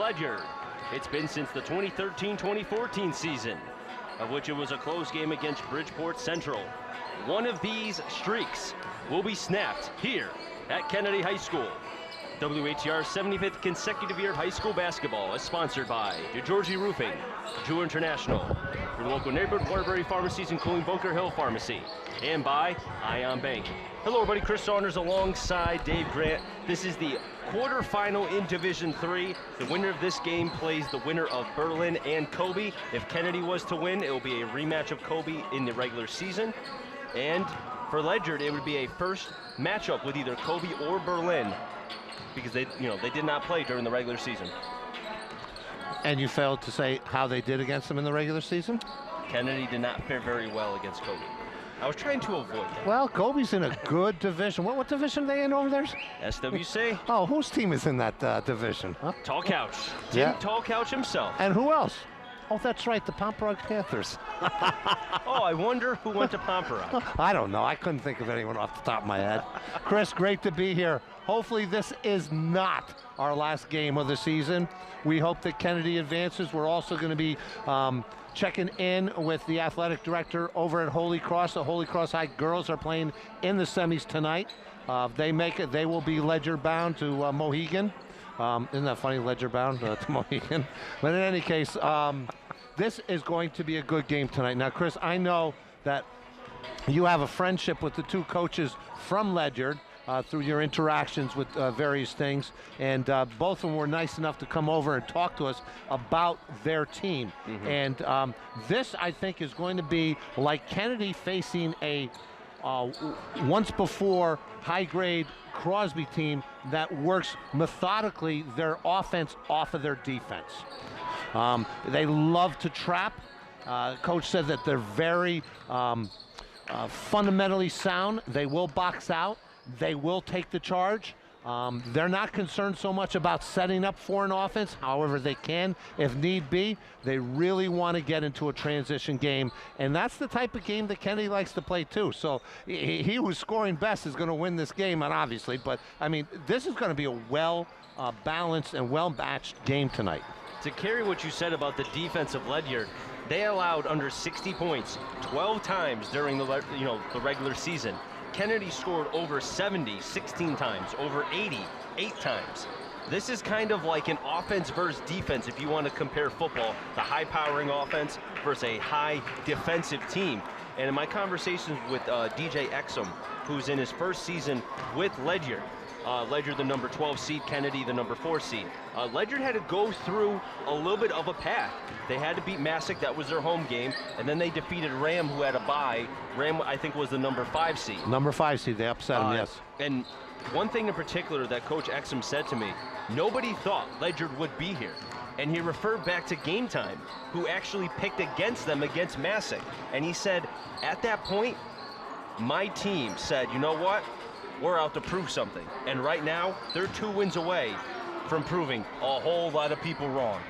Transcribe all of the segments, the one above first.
Ledyard. It's been since the 2013-2014 season, of which it was a close game against Bridgeport Central. One of these streaks will be snapped here at Kennedy High School. WHR's 75th consecutive year of high school basketball is sponsored by DeGiorgi Roofing, Jew International, your local neighborhood Waterbury Pharmacies including Bunker Hill Pharmacy, and by Ion Bank. Hello everybody, Chris Saunders alongside Dave Grant. This is the quarterfinal in Division III. The winner of this game plays the winner of Berlin and Kobe. If Kennedy was to win, it will be a rematch of Kobe in the regular season. And for Ledyard, it would be a first matchup with either Kobe or Berlin, because they did not play during the regular season. And you failed to say how they did against them in the regular season? Kennedy did not fare very well against Kobe. I was trying to avoid that. Well, Kobe's in a good division. What division are they in over there? SWC. Oh, whose team is in that division? Huh? Tall Couch. Tim Tall Couch himself. And who else? Oh, that's right, the Pomperaug Panthers. Oh, I wonder who went to Pomperaug. I don't know. I couldn't think of anyone off the top of my head. Chris, great to be here. Hopefully this is not our last game of the season. We hope that Kennedy advances. We're also going to be checking in with the athletic director over at Holy Cross. The Holy Cross High girls are playing in the semis tonight. If they make it, they will be Ledyard bound to Mohegan. Isn't that funny, Ledyard bound to Mohegan? But in any case, this is going to be a good game tonight. Now, Chris, I know that you have a friendship with the two coaches from Ledyard through your interactions with various things, and both of them were nice enough to come over and talk to us about their team. And this, I think, is going to be like Kennedy facing a once before high-grade Crosby team that works methodically their offense off of their defense. They love to trap. Coach said that they're very fundamentally sound. They will box out. They will take the charge. They're not concerned so much about setting up for an offense. However, they can if need be. They really want to get into a transition game, and that's the type of game that Kennedy likes to play too. So he who's scoring best is going to win this game, and obviously, but I mean, this is going to be a well balanced and well-matched game tonight. To carry what you said about the defense of Ledyard, they allowed under 60 points 12 times during the regular season. Kennedy scored over 70, 16 times, over 80, 8 times. This is kind of like an offense versus defense if you want to compare football, the high-powering offense versus a high defensive team. And in my conversations with DJ Exum, who's in his first season with Ledyard, Ledyard the number 12 seed, Kennedy the number 4 seed. Ledyard had to go through a little bit of a path. They had to beat Massac, that was their home game, and then they defeated Ram, who had a bye. Ram, I think, was the number 5 seed. Number 5 seed, they upset him, yes. And one thing in particular that Coach Exum said to me, nobody thought Ledyard would be here. And he referred back to Game Time, who actually picked against them against Massac. And he said, at that point, my team said, you know what? We're out to prove something. And right now, they're 2 wins away from proving a whole lot of people wrong.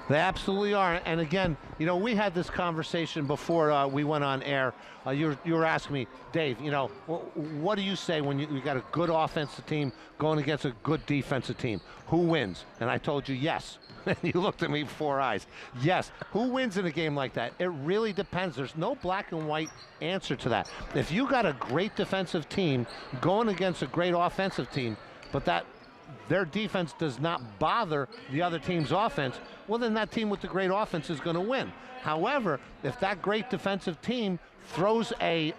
They absolutely are. And again, we had this conversation before we went on air. You were asking me, Dave, what do you say when you got a good offensive team going against a good defensive team? Who wins? And I told you, yes. And you looked at me with 4 eyes. Yes. Who wins in a game like that? It really depends. There's no black and white answer to that. If you got a great defensive team going against a great offensive team, but their defense does not bother the other team's offense, well, then that team with the great offense is going to win. However, if that great defensive team throws a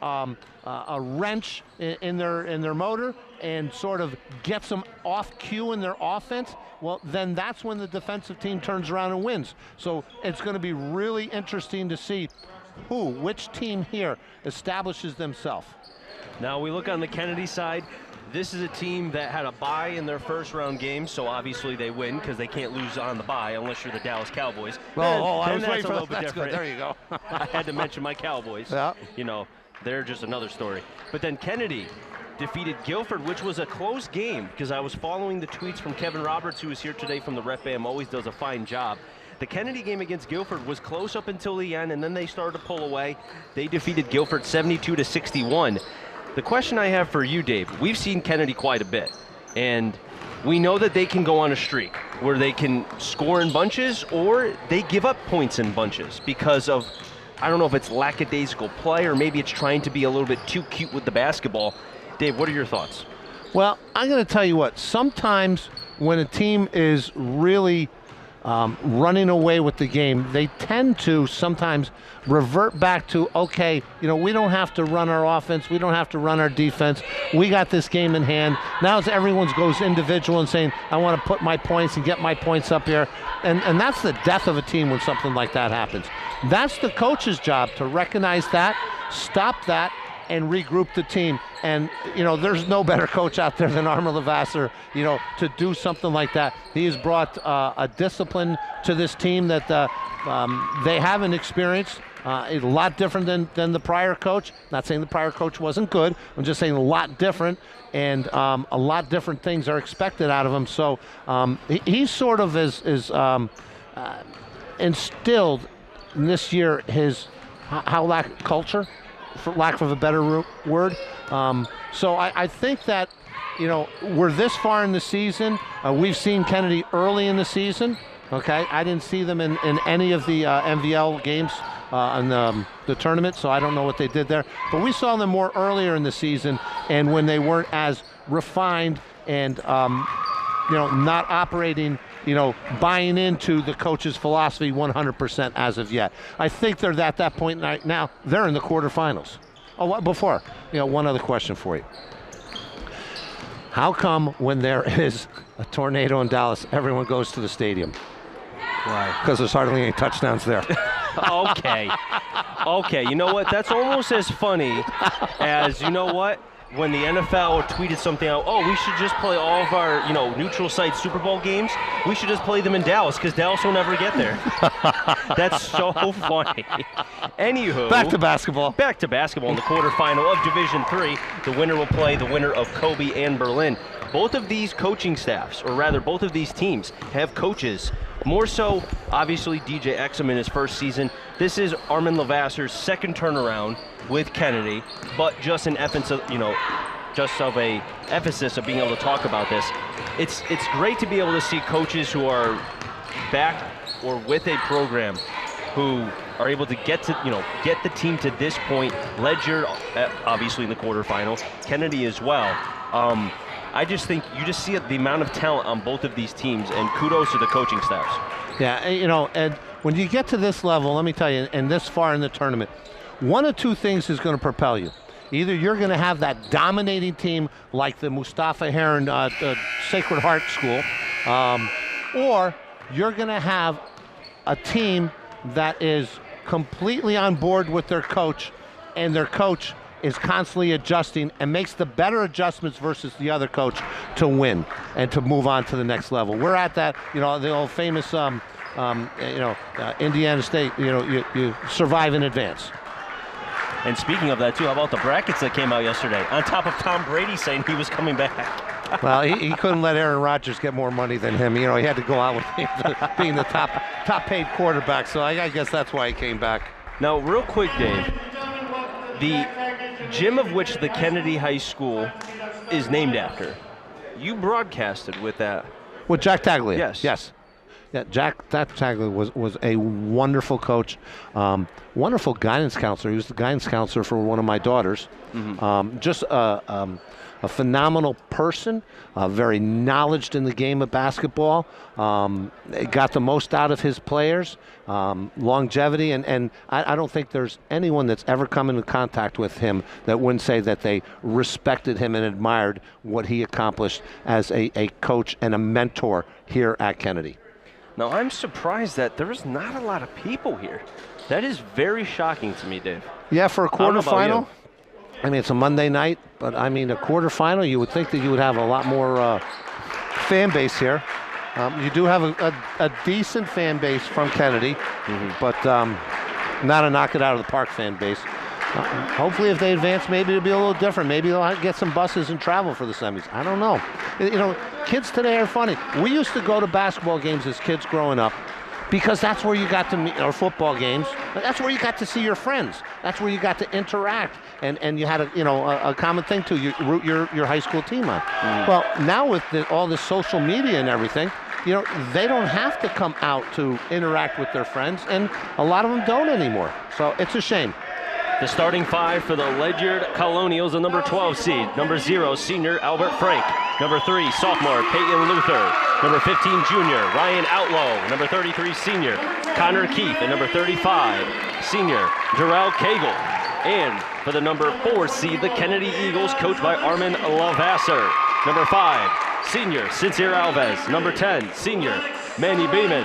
wrench in their motor and sort of gets them off cue in their offense, well, then that's when the defensive team turns around and wins. So it's going to be really interesting to see which team here establishes themselves. Now we look on the Kennedy side. This is a team that had a bye in their first round game, so obviously they win because they can't lose on the bye unless you're the Dallas Cowboys. I was waiting for that. That's good. There you go. I had to mention my Cowboys. Yeah. They're just another story. But then Kennedy defeated Guilford, which was a close game because I was following the tweets from Kevin Roberts, who is here today from the Rep Bam, always does a fine job. The Kennedy game against Guilford was close up until the end, and then they started to pull away. They defeated Guilford 72-61. The question I have for you, Dave, we've seen Kennedy quite a bit, and we know that they can go on a streak. where they can score in bunches or they give up points in bunches because of, I don't know if it's lackadaisical play or maybe it's trying to be a little bit too cute with the basketball. Dave, what are your thoughts? Well, I'm going to tell you what, sometimes when a team is really running away with the game, they tend to sometimes revert back to, okay, we don't have to run our offense, we don't have to run our defense, we got this game in hand. Now everyone goes individual and saying, I want to put my points and get my points up here. And that's the death of a team when something like that happens. That's the coach's job, to recognize that, stop that, and regroup the team. And, there's no better coach out there than Armin Levasseur, to do something like that. He has brought a discipline to this team that they haven't experienced. A lot different than the prior coach. Not saying the prior coach wasn't good. I'm just saying a lot different, and a lot different things are expected out of him. So he sort of is instilled in this year his culture, for lack of a better word. So I think that, we're this far in the season. We've seen Kennedy early in the season. Okay, I didn't see them in any of the MVL games in the tournament, so I don't know what they did there. But we saw them more earlier in the season, and when they weren't as refined and not operating, buying into the coach's philosophy 100% as of yet. I think they're at that point right now. They're in the quarterfinals. Oh, before, one other question for you. How come when there is a tornado in Dallas, everyone goes to the stadium? Why? Because there's hardly any touchdowns there. Okay. You know what? That's almost as funny as, when the NFL tweeted something out, we should just play all of our, neutral site Super Bowl games. We should just play them in Dallas because Dallas will never get there. That's so funny. Anywho. Back to basketball. In the quarterfinal of Division III. The winner will play the winner of Kobe and Berlin. Both of these coaching staffs, or rather both of these teams, have coaches. More so, obviously, DJ Exum in his first season. This is Armin Levasseur's second turnaround with Kennedy, but just an emphasis of being able to talk about this. It's great to be able to see coaches who are back or with a program who are able to get the team to this point. Ledyard, obviously in the quarterfinal, Kennedy as well. I just think you just see the amount of talent on both of these teams, and kudos to the coaching staffs. Yeah, and when you get to this level, let me tell you, and this far in the tournament, one of two things is going to propel you. Either you're going to have that dominating team like the Mustafa Heron Sacred Heart School, or you're going to have a team that is completely on board with their coach, and their coach is constantly adjusting and makes the better adjustments versus the other coach to win and to move on to the next level. We're at that, the old famous, Indiana State, you survive in advance. And speaking of that, too, how about the brackets that came out yesterday? On top of Tom Brady saying he was coming back. Well, he couldn't let Aaron Rodgers get more money than him. He had to go out with being the top paid quarterback. So I guess that's why he came back. Now, real quick, Dave, the gym of which the Kennedy High School is named after, you broadcasted with that. With Jack Tagley. Yes. Yeah, Jack Tagley was a wonderful coach, wonderful guidance counselor. He was the guidance counselor for one of my daughters. Mm-hmm. Just a phenomenal person, very knowledgeable in the game of basketball. Got the most out of his players, longevity, and I don't think there's anyone that's ever come into contact with him that wouldn't say that they respected him and admired what he accomplished as a coach and a mentor here at Kennedy. Now, I'm surprised that there's not a lot of people here. That is very shocking to me, Dave. Yeah, for a quarterfinal. I mean, it's a Monday night, but I mean, a quarterfinal, you would think that you would have a lot more fan base here. You do have a decent fan base from Kennedy, but not a knock it out of the park fan base. Hopefully, if they advance, maybe it'll be a little different. Maybe they'll get some buses and travel for the semis. I don't know. Kids today are funny. We used to go to basketball games as kids growing up because that's where you got to meet, or football games. That's where you got to see your friends. That's where you got to interact, and you had a common thing to root your high school team on. Well, now with all this social media and everything, you know, they don't have to come out to interact with their friends, and a lot of them don't anymore. So it's a shame. The starting five for the Ledyard Colonials, the number 12 seed. Number 0, senior Albert Frank. Number 3, sophomore Peyton Luther. Number 15, junior Ryan Outlaw. Number 33, senior Connor Keefe. And number 35, senior Jarrell Cagle. And for the number 4 seed, the Kennedy Eagles, coached by Armin Lavasser. Number 5, senior Sincere Alves. Number 10, senior Manny Beeman.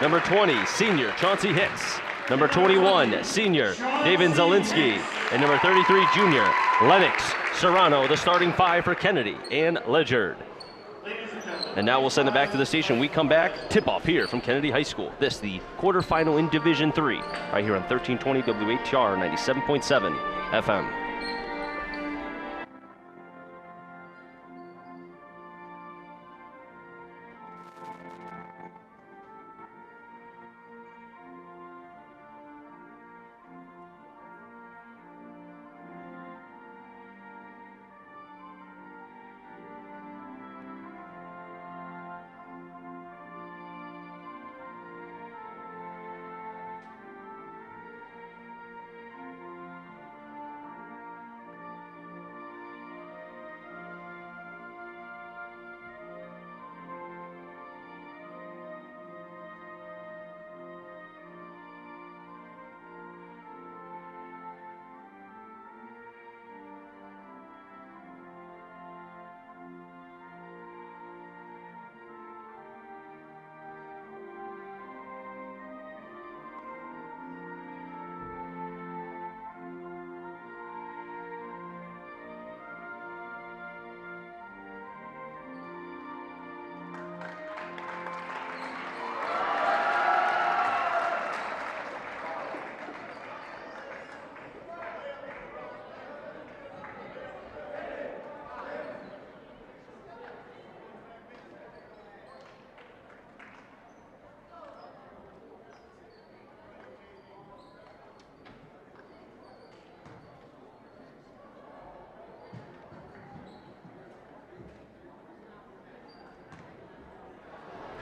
Number 20, senior Chauncey Hicks. Number 21, senior David Zielinski. And number 33, junior Lennox Serrano, the starting five for Kennedy and Ledyard. And now we'll send it back to the station. We come back, tip-off here from Kennedy High School. This, the quarterfinal in Division III, right here on 1320 WHR 97.7 FM.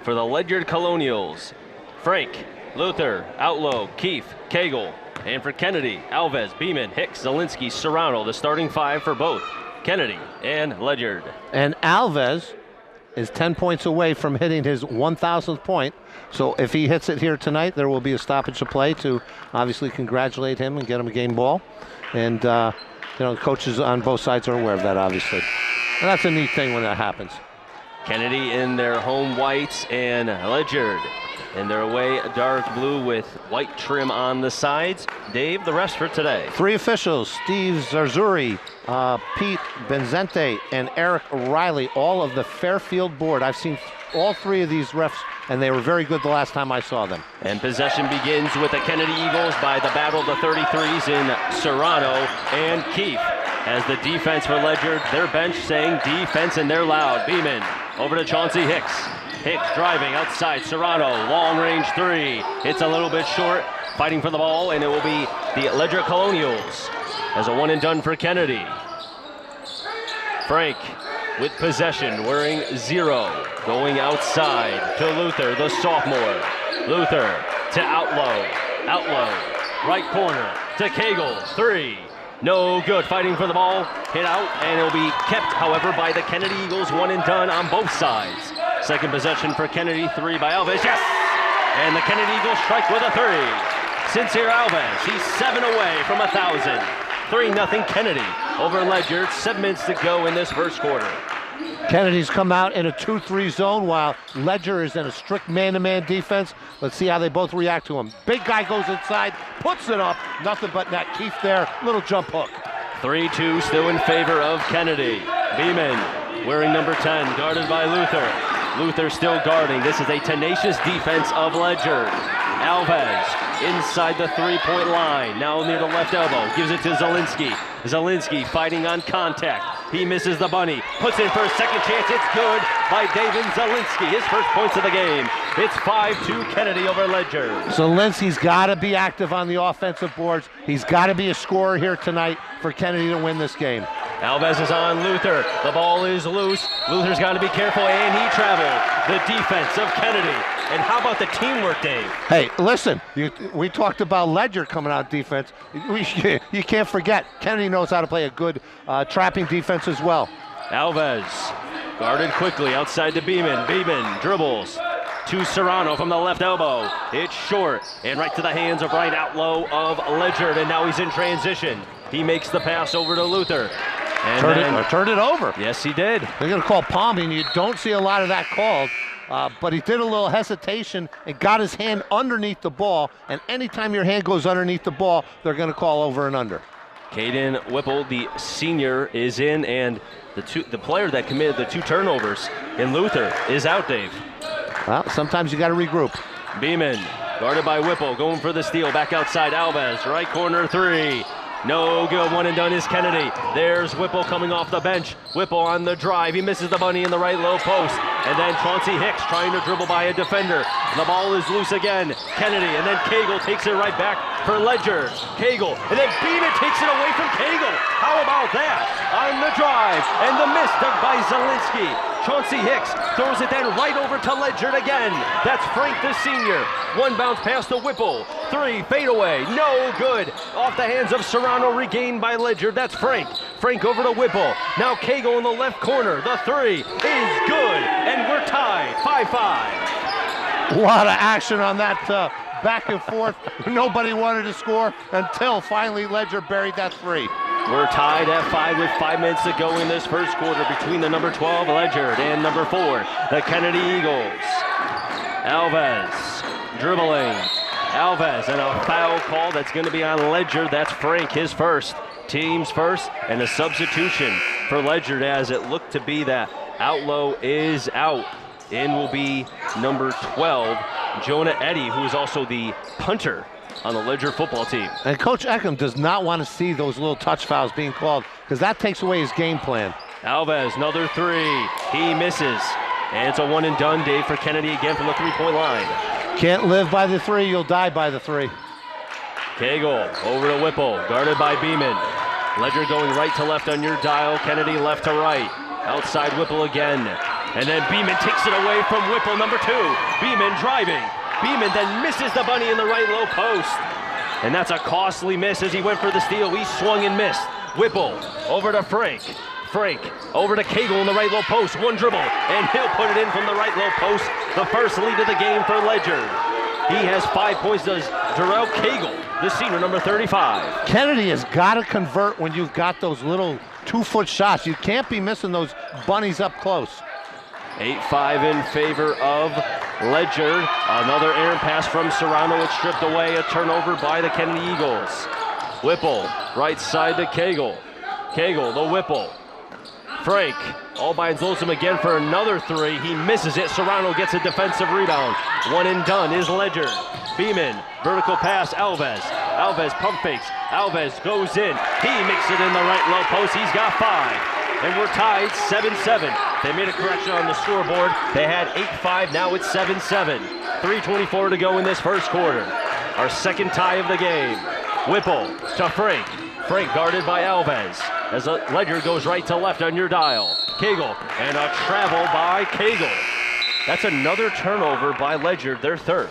For the Ledyard Colonials, Frank, Luther, Outlaw, Keefe, Cagle. And for Kennedy, Alves, Beeman, Hicks, Zielinski, Serrano, the starting five for both Kennedy and Ledyard. And Alves is 10 points away from hitting his 1,000th point. So if he hits it here tonight, there will be a stoppage of play to obviously congratulate him and get him a game ball. And, you know, the coaches on both sides are aware of that, obviously. And that's a neat thing when that happens. Kennedy in their home whites and Ledyard in their away dark blue with white trim on the sides. Dave, the rest for today. 3 officials, Steve Zarzuri, Pete Benzente, and Eric Riley, all of the Fairfield board. I've seen all 3 of these refs, and they were very good the last time I saw them. And possession begins with the Kennedy Eagles by the battle of the 33s in Serrano and Keefe. As the defense for Ledyard, their bench saying defense, and they're loud. Beeman over to Chauncey Hicks. Hicks driving outside Serrano, long range 3. It's a little bit short, fighting for the ball, and it will be the Ledyard Colonials as a one and done for Kennedy. Frank with possession, wearing 0, going outside to Luther, the sophomore. Luther to Outlaw. Outlaw, right corner to Cagle, 3. No good, fighting for the ball, hit out, and it'll be kept, however, by the Kennedy Eagles, one and done on both sides. Second possession for Kennedy, 3 by Alves, yes! And the Kennedy Eagles strike with a 3. Sincere Alves, he's 7 away from 1,000. 3-0 Kennedy over Ledyard, 7 minutes to go in this first quarter. Kennedy's come out in a 2-3 zone while Ledyard is in a strict man-to-man defense. Let's see how they both react to him. Big guy goes inside, puts it up, nothing but net. Keefe there, little jump hook. 3-2 still in favor of Kennedy. Beeman wearing number 10, guarded by Luther. Luther still guarding. This is a tenacious defense of Ledyard. Alves inside the 3-point line, now near the left elbow, gives it to Zielinski. Zielinski fighting on contact. He misses the bunny, puts in for a second chance. It's good by David Zielinski, his first points of the game. It's 5-2 Kennedy over Ledyard. Zielinski's got to be active on the offensive boards. He's got to be a scorer here tonight for Kennedy to win this game. Alves is on Luther. The ball is loose. Luther's got to be careful, and he traveled. The defense of Kennedy. And how about the teamwork, Dave? Hey, listen, we talked about Ledyard coming out defense. You can't forget, Kennedy knows how to play a good trapping defense as well. Alves guarded quickly outside to Beeman. Beeman dribbles to Serrano from the left elbow. It's short and right to the hands of right outlaw of Ledyard, and now he's in transition. He makes the pass over to Luther. And turned it over. Yes, he did. They're going to call palming. You don't see a lot of that called, but he did a little hesitation and got his hand underneath the ball, and anytime your hand goes underneath the ball, they're going to call over and under. Caden Whipple, the senior, is in, and the player that committed the 2 turnovers in Luther is out, Dave. Well, sometimes you got to regroup. Beeman, guarded by Whipple, going for the steal. Back outside, Alves, right corner 3. No good, one and done is Kennedy. There's Whipple coming off the bench. Whipple on the drive, he misses the bunny in the right low post. And then Chauncey Hicks trying to dribble by a defender. The ball is loose again. Kennedy, and then Cagle takes it right back for Ledyard. Cagle, and then Beeman takes it away from Cagle. How about that? On the drive, and the miss dug by Zielinski. Chauncey Hicks throws it then right over to Ledyard again. That's Frank the senior. One bounce pass to Whipple. 3, fadeaway, no good. Off the hands of Serrano, regained by Ledyard. That's Frank. Frank over to Whipple. Now Cagle in the left corner. The 3 is good, and we're tied 5-5. A lot of action on that back and forth. Nobody wanted to score until finally Ledyard buried that 3. We're tied at 5 with 5 minutes to go in this first quarter between the number 12, Ledyard, and number 4, the Kennedy Eagles. Alves dribbling. Alves, and a foul call that's going to be on Ledyard. That's Frank, his first. Team's first, and a substitution for Ledyard as it looked to be that Outlaw is out. In will be number 12, Jonah Eddy, who is also the punter on the Ledyard football team. And Coach Eckham does not want to see those little touch fouls being called because that takes away his game plan. Alves, another 3. He misses. And it's a one and done, Dave, for Kennedy again from the 3-point line. Can't live by the 3, you'll die by the 3. Cagle over to Whipple, guarded by Beeman. Ledyard going right to left on your dial, Kennedy left to right. Outside Whipple again. And then Beeman takes it away from Whipple, number 2. Beeman driving. Beeman then misses the bunny in the right low post. And that's a costly miss as he went for the steal. He swung and missed. Whipple over to Frank. Frank over to Cagle in the right low post. One dribble, and he'll put it in from the right low post. The first lead of the game for Ledyard. He has 5 points, does Jarrell Cagle, the senior, number 35. Kennedy has got to convert when you've got those little 2-foot shots. You can't be missing those bunnies up close. 8-5 in favor of Ledyard. Another errant pass from Serrano. It's stripped away. A turnover by the Kennedy Eagles. Whipple, right side to Cagle. Cagle, the Whipple. Frank, all by his lonesome again for another 3. He misses it. Serrano gets a defensive rebound. One and done is Ledyard. Beeman, vertical pass, Alves. Alves pump fakes. Alves goes in. He makes it in the right low post. He's got 5. And we're tied 7-7. They made a correction on the scoreboard. They had 8-5, now it's 7-7. 3:24 to go in this first quarter. Our second tie of the game. Whipple to Frank. Frank guarded by Alves. As Ledyard goes right to left on your dial. Cagle, and a travel by Cagle. That's another turnover by Ledyard, their 3rd.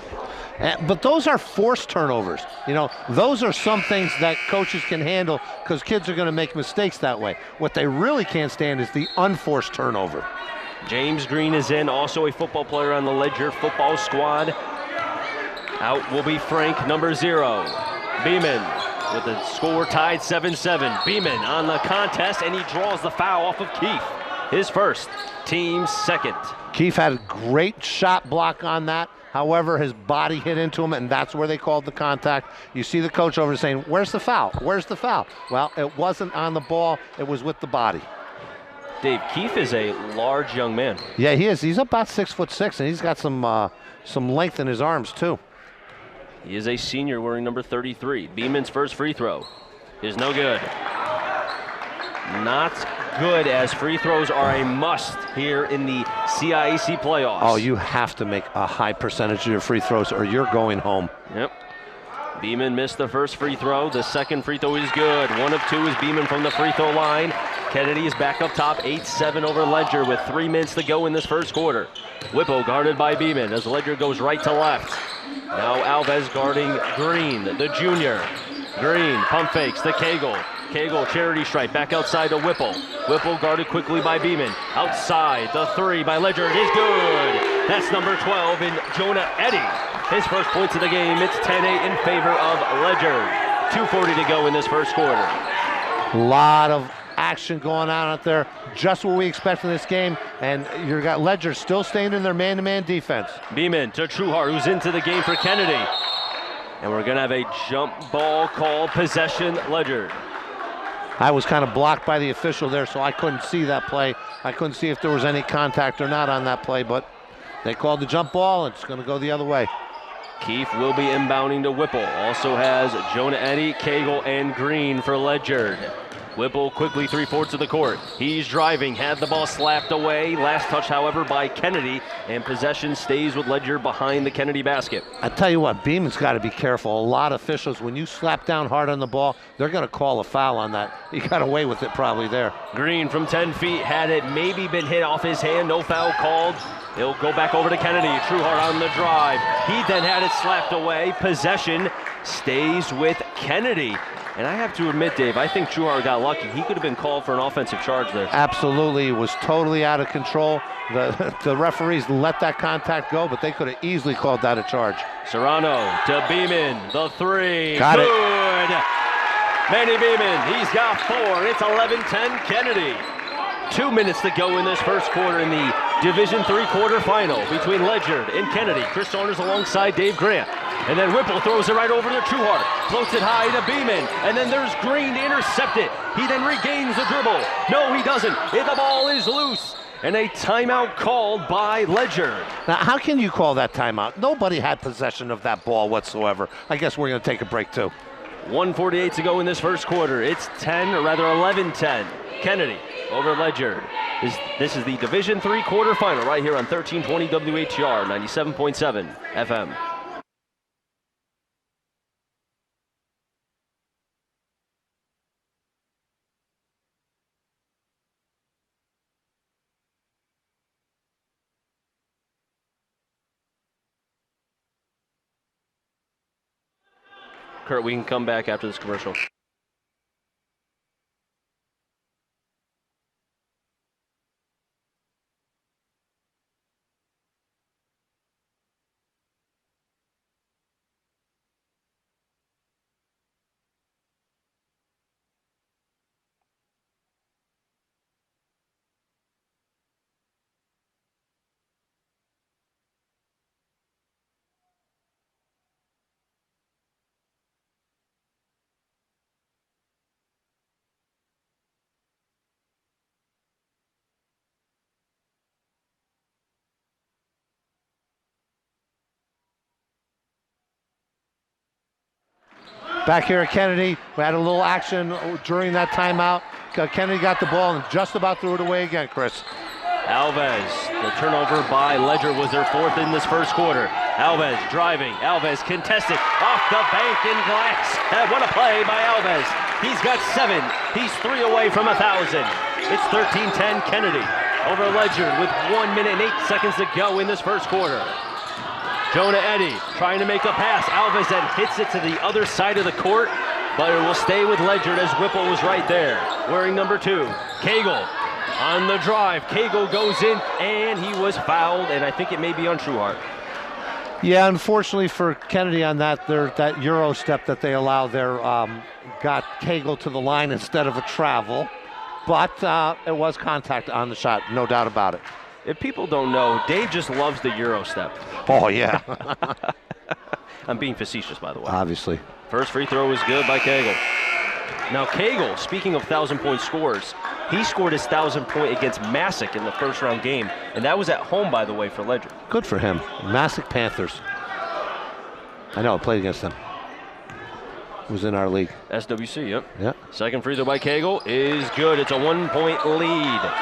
But those are forced turnovers. You know, those are some things that coaches can handle because kids are going to make mistakes that way. What they really can't stand is the unforced turnover. James Green is in, also a football player on the Ledyard football squad. Out will be Frank, number 0. Beeman with the score tied 7-7. Beeman on the contest, and he draws the foul off of Keefe. His first, team's 2nd. Keefe had a great shot block on that. However, his body hit into him, and that's where they called the contact. You see the coach over saying, where's the foul? Where's the foul? Well, it wasn't on the ball. It was with the body. Dave, Keefe is a large young man. Yeah, he is. He's about 6'6", and he's got some length in his arms, too. He is a senior wearing number 33. Beeman's first free throw is no good. Not good, as free throws are a must here in the CIAC playoffs. Oh, you have to make a high percentage of your free throws or you're going home. Yep. Beeman missed the first free throw. The second free throw is good. 1 of 2 is Beeman from the free throw line. Kennedy is back up top, 8-7 over Ledyard with 3 minutes to go in this first quarter. Whipple guarded by Beeman as Ledyard goes right to left. Now Alves guarding Green, the junior. Green pump fakes to Cagle. Cagle charity stripe back outside to Whipple. Whipple guarded quickly by Beeman. Outside, the three by Ledyard is good. That's number 12 in Jonah Eddy. His first points of the game. It's 10-8 in favor of Ledyard. 2:40 to go in this first quarter. A lot of action going on out there, just what we expect in this game, and you got Ledyard still staying in their man-to-man defense. Beeman to Trueheart, who's into the game for Kennedy. And we're gonna have a jump ball call, possession Ledyard. I was kind of blocked by the official there, so I couldn't see that play. I couldn't see if there was any contact or not on that play, but they called the jump ball, and it's gonna go the other way. Keefe will be inbounding to Whipple. Also has Jonah Eddy, Cagle, and Green for Ledyard. Whipple quickly 3/4 of the court. He's driving, had the ball slapped away. Last touch, however, by Kennedy, and possession stays with Ledyard behind the Kennedy basket. I tell you what, Beeman's got to be careful. A lot of officials, when you slap down hard on the ball, they're going to call a foul on that. He got away with it probably there. Green from 10 feet, had it maybe been hit off his hand, no foul called. He'll go back over to Kennedy. Trueheart on the drive. He then had it slapped away. Possession stays with Kennedy. And I have to admit, Dave, I think Trueheart got lucky. He could have been called for an offensive charge there. Absolutely. It was totally out of control. The referees let that contact go, but they could have easily called that a charge. Serrano to Beeman. The three. Got it. Manny Beeman. He's got 4. It's 11-10 Kennedy. 2 minutes to go in this first quarter in the Division III quarterfinal between Ledyard and Kennedy. Chris Saunders alongside Dave Grant. And then Whipple throws it right over to Trueheart. Floats it high to Beeman. And then there's Green to intercept it. He then regains the dribble. No, he doesn't. The ball is loose. And a timeout called by Ledyard. Now, how can you call that timeout? Nobody had possession of that ball whatsoever. I guess we're going to take a break, too. 1:48 to go in this first quarter. It's 11-10. Kennedy over Ledyard. This is the Division III quarterfinal right here on 1320 WHR 97.7 FM. Kurt, we can come back after this commercial. Back here at Kennedy, we had a little action during that timeout. Kennedy got the ball and just about threw it away again, Chris. Alves, the turnover by Ledyard was their 4th in this first quarter. Alves driving, Alves contested, off the bank in glass. What a play by Alves. He's got 7, he's 3 away from 1,000. It's 13-10 Kennedy over Ledyard with 1 minute and 8 seconds to go in this first quarter. Jonah Eddy trying to make a pass. Alves then hits it to the other side of the court, but it will stay with Ledyard as Whipple was right there, wearing number 2. Cagle on the drive. Cagle goes in, and he was fouled, and I think it may be on Trueheart. Yeah, unfortunately for Kennedy on that, that Euro step that they allow there got Cagle to the line instead of a travel, but it was contact on the shot, no doubt about it. If people don't know, Dave just loves the Euro step. Oh, yeah. I'm being facetious, by the way. Obviously. First free throw is good by Cagle. Now, Cagle, speaking of 1,000-point scores, he scored his 1,000-point against Massac in the first-round game, and that was at home, by the way, for Ledyard. Good for him. Massac Panthers. I know, I played against them. It was in our league. SWC, yep. Yeah. Second free throw by Cagle is good. It's a 1-point lead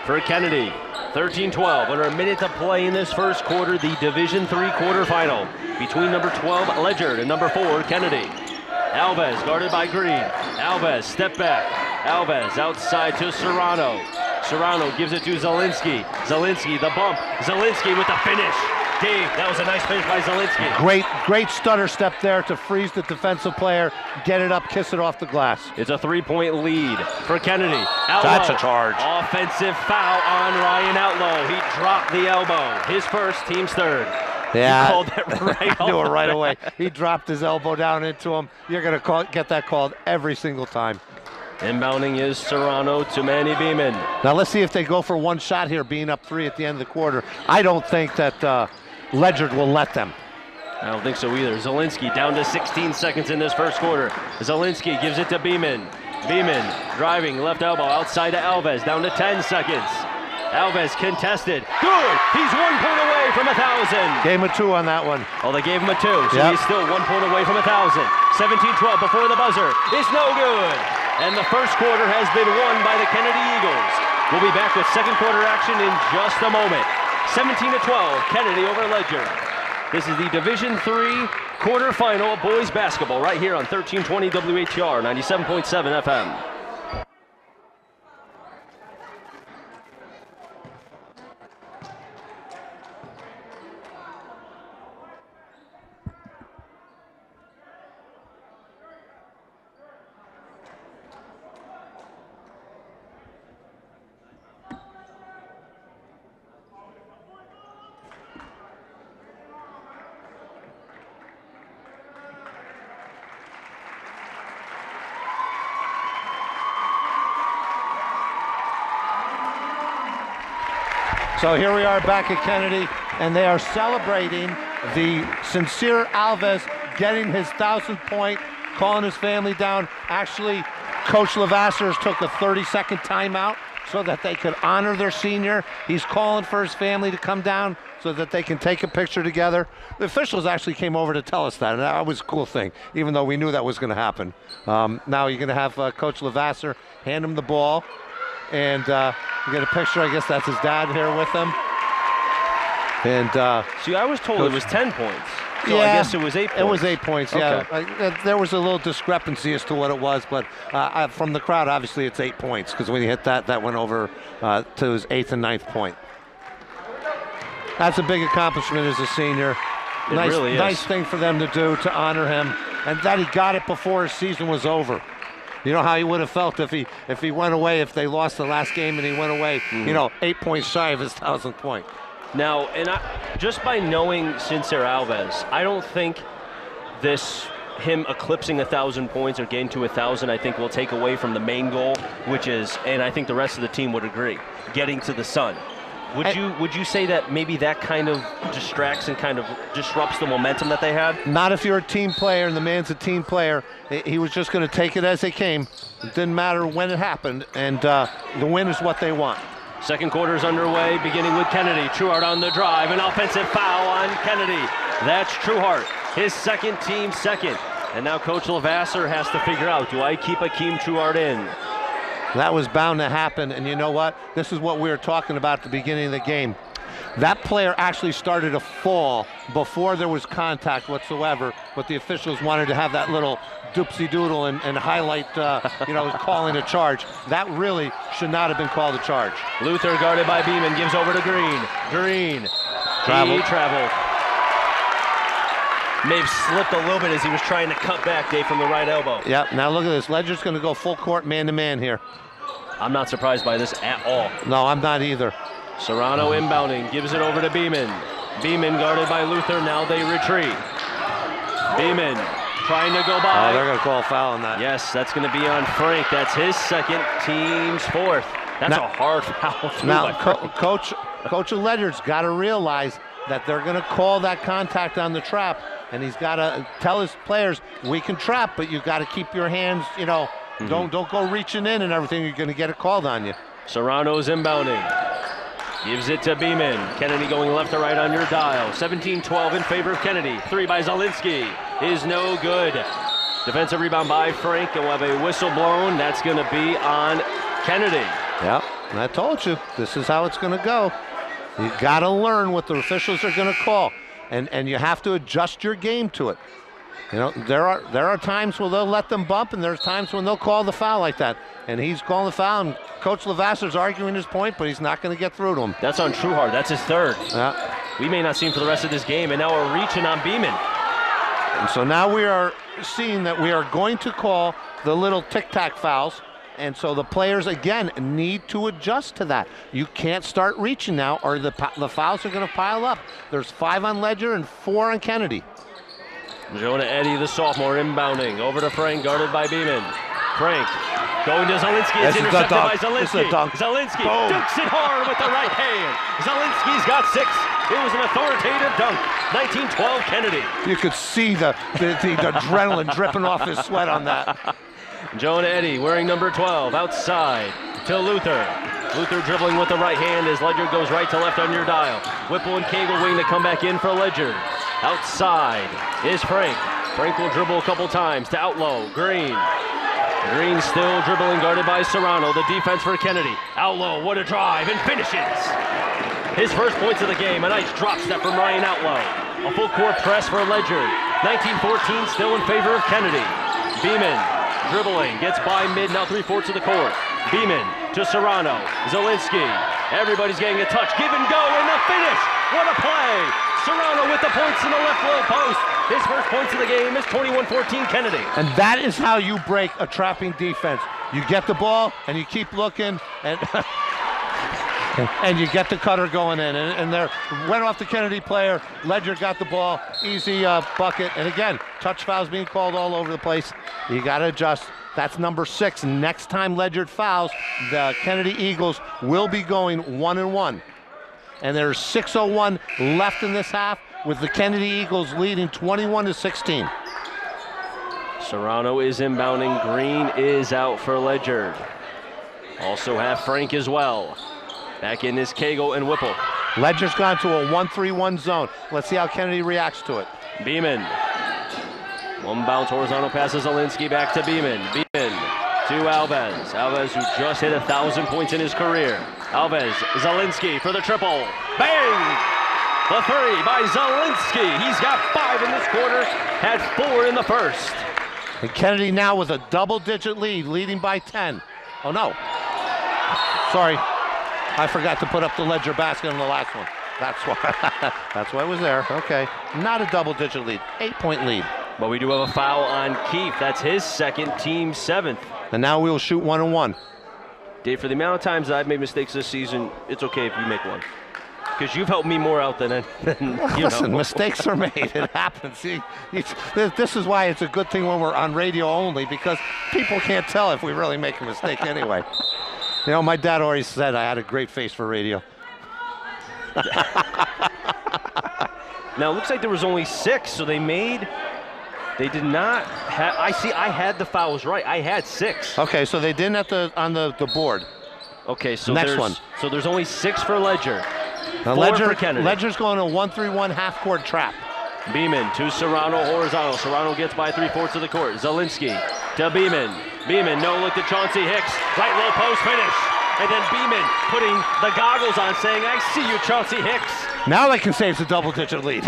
for Kennedy. 13-12, under a minute to play in this first quarter, the Division III quarterfinal between number 12, Ledyard, and number 4, Kennedy. Alves guarded by Green. Alves, step back, Alves outside to Serrano. Serrano gives it to Zielinski. Zielinski, the bump. Zielinski with the finish. Dave, that was a nice finish by Zielinski. Great stutter step there to freeze the defensive player, get it up, kiss it off the glass. It's a 3-point lead for Kennedy. Outlaw. That's a charge. Offensive foul on Ryan Outlaw. He dropped the elbow. His first, team's third. Yeah, he called it right I knew it right away. He dropped his elbow down into him. You're going to get that called every single time. Inbounding is Serrano to Manny Beeman. Now let's see if they go for one shot here, being up 3 at the end of the quarter. I don't think that Ledyard will let them. I don't think so either. Zielinski down to 16 seconds in this first quarter. Zielinski gives it to Beeman. Beeman driving left elbow outside to Alves, down to 10 seconds. Alves contested. Good! He's 1 point away from 1,000. Gave him a 2 on that one. Oh, they gave him a 2, so he's still 1 point away from 1,000. 17-12 before the buzzer. It's no good. And the first quarter has been won by the Kennedy Eagles. We'll be back with second quarter action in just a moment. 17-12, Kennedy over Ledyard. This is the Division III quarterfinal boys basketball right here on 1320 WHR 97.7 FM. So here we are back at Kennedy, and they are celebrating the sincere Alves getting his 1,000th point, calling his family down. Actually, Coach Levasseur took a 30-second timeout so that they could honor their senior. He's calling for his family to come down so that they can take a picture together. The officials actually came over to tell us that, and that was a cool thing, even though we knew that was going to happen. Now you're going to have Coach Levasseur hand him the ball, and you get a picture. I guess that's his dad here with him. And see, I was told it was 10 points. So yeah, I guess it was 8 points. It was 8 points, yeah. Okay. There was a little discrepancy as to what it was, but from the crowd, obviously it's 8 points, because when he hit that, that went over to his 8th and 9th point. That's a big accomplishment as a senior. It really is. Nice thing for them to do to honor him, and that he got it before his season was over. You know how he would have felt if he went away, if they lost the last game and he went away, you know, 8 points shy of his 1,000th point. Now, and just by knowing Sincere Alves, I don't think him eclipsing 1,000 points or getting to 1,000, I think will take away from the main goal, which is, and I think the rest of the team would agree, getting to the sun. Would you say that maybe that kind of distracts and kind of disrupts the momentum that they had? Not if you're a team player and the man's a team player. He was just going to take it as it came. It didn't matter when it happened, and the win is what they want. Second quarter is underway, beginning with Kennedy. Trueheart on the drive, an offensive foul on Kennedy. That's Trueheart, his second, team second. And now Coach Levasseur has to figure out, do I keep Akeem Trueheart in? That was bound to happen, and you know what? This is what we were talking about at the beginning of the game. That player actually started to fall before there was contact whatsoever, but the officials wanted to have that little doopsie-doodle and highlight, calling a charge. That really should not have been called a charge. Luther guarded by Beeman, gives over to Green. Green, traveled. He traveled. May have slipped a little bit as he was trying to cut back, Dave, from the right elbow. Yep, now look at this. Ledyard's going to go full court man-to-man here. I'm not surprised by this at all. No, I'm not either. Serrano inbounding, gives it over to Beeman. Beeman guarded by Luther, now they retreat. Beeman trying to go by. Oh, they're going to call a foul on that. Yes, that's going to be on Frank. That's his second, team's fourth. That's a hard foul. Now, Coach Ledyard's got to realize that they're going to call that contact on the trap, and he's got to tell his players, we can trap, but you got to keep your hands, don't go reaching in and everything. You're going to get it called on you. Serrano's inbounding. Gives it to Beeman. Kennedy going left to right on your dial. 17-12 in favor of Kennedy. 3 by Zielinski is no good. Defensive rebound by Frank, and we'll have a whistle blown. That's going to be on Kennedy. Yep, I told you, this is how it's going to go. You got to learn what the officials are going to call, and you have to adjust your game to it. You know, there are times where they'll let them bump, and there's times when they'll call the foul like that. And he's calling the foul, and Coach Lavasser's arguing his point, but he's not going to get through to him. That's on Trueheart. That's his third. Yeah. We may not see him for the rest of this game, and now we're reaching on Beeman. And so now we are seeing that we are going to call the little tic-tac fouls. And so the players, again, need to adjust to that. You can't start reaching now, or the fouls are going to pile up. There's 5 on Ledyard and 4 on Kennedy. Jonah Eddy, the sophomore, inbounding. Over to Frank, guarded by Beeman. Frank going to Zielinski. It's intercepted by Zielinski. Zielinski dunks it hard with the right hand. Zielinski's got 6. It was an authoritative dunk. 19-12 Kennedy. You could see the adrenaline dripping off his sweat on that. Jonah Eddy wearing number 12 outside to Luther. Luther dribbling with the right hand as Ledyard goes right to left on your dial. Whipple and Cagle waiting to come back in for Ledyard. Outside is Frank. Frank will dribble a couple times to Outlaw. Green. Green still dribbling, guarded by Serrano. The defense for Kennedy. Outlaw, what a drive, and finishes. His first points of the game. A nice drop step from Ryan Outlaw. A full court press for Ledyard. 19-14 still in favor of Kennedy. Beeman dribbling, gets by mid, now 3/4 of the court. Beeman to Serrano. Zielinski. Everybody's getting a touch. Give and go, and the finish. What a play. Serrano with the points in the left low post. His first points of the game is 21-14 Kennedy. And that is how you break a trapping defense. You get the ball, and you keep looking, and and you get the cutter going in. And there went off the Kennedy player. Ledyard got the ball. Easy bucket. And again, touch fouls being called all over the place. You got to adjust. That's number 6. Next time Ledyard fouls, the Kennedy Eagles will be going 1-1. And there's 6:01 left in this half, with the Kennedy Eagles leading 21-16. Serrano is inbounding. Green is out for Ledyard. Also have Frank as well. Back in is Cagle and Whipple. Ledyard's gone to a 1-3-1 zone. Let's see how Kennedy reacts to it. Beeman. One bounce, horizontal passes Zielinski back to Beeman. Beeman to Alves. Alves, who just hit 1,000 points in his career. Alves, Zielinski for the triple. Bang! The 3 by Zielinski. He's got 5 in this quarter, had 4 in the first. And Kennedy now with a double-digit lead, leading by 10. Oh, no. Sorry. I forgot to put up the Ledyard basket on the last one. That's why. That's why it was there. Okay. Not a double-digit lead. 8-point lead. But we do have a foul on Keefe. That's his second, team 7th. And now we will shoot 1-1. Dave, for the amount of times that I've made mistakes this season, it's okay if you make one. Because you've helped me more out than Listen, mistakes are made. It happens. See, this is why it's a good thing when we're on radio only, because people can't tell if we really make a mistake anyway. You know, my dad always said I had a great face for radio. Now, it looks like there was only 6, so they did not have, I had the fouls right. I had 6. Okay, so they didn't on the board. Okay, so there's only 6 for Ledyard. Now 4 for Kennedy. Ledyard's going to 1-3-1 half-court trap. Beeman to Serrano, horizontal. Serrano gets by 3/4 of the court. Zielinski to Beeman. Beeman, no look to Chauncey Hicks. Right low post finish. And then Beeman putting the goggles on, saying, I see you, Chauncey Hicks. Now they can say it's a double-digit lead.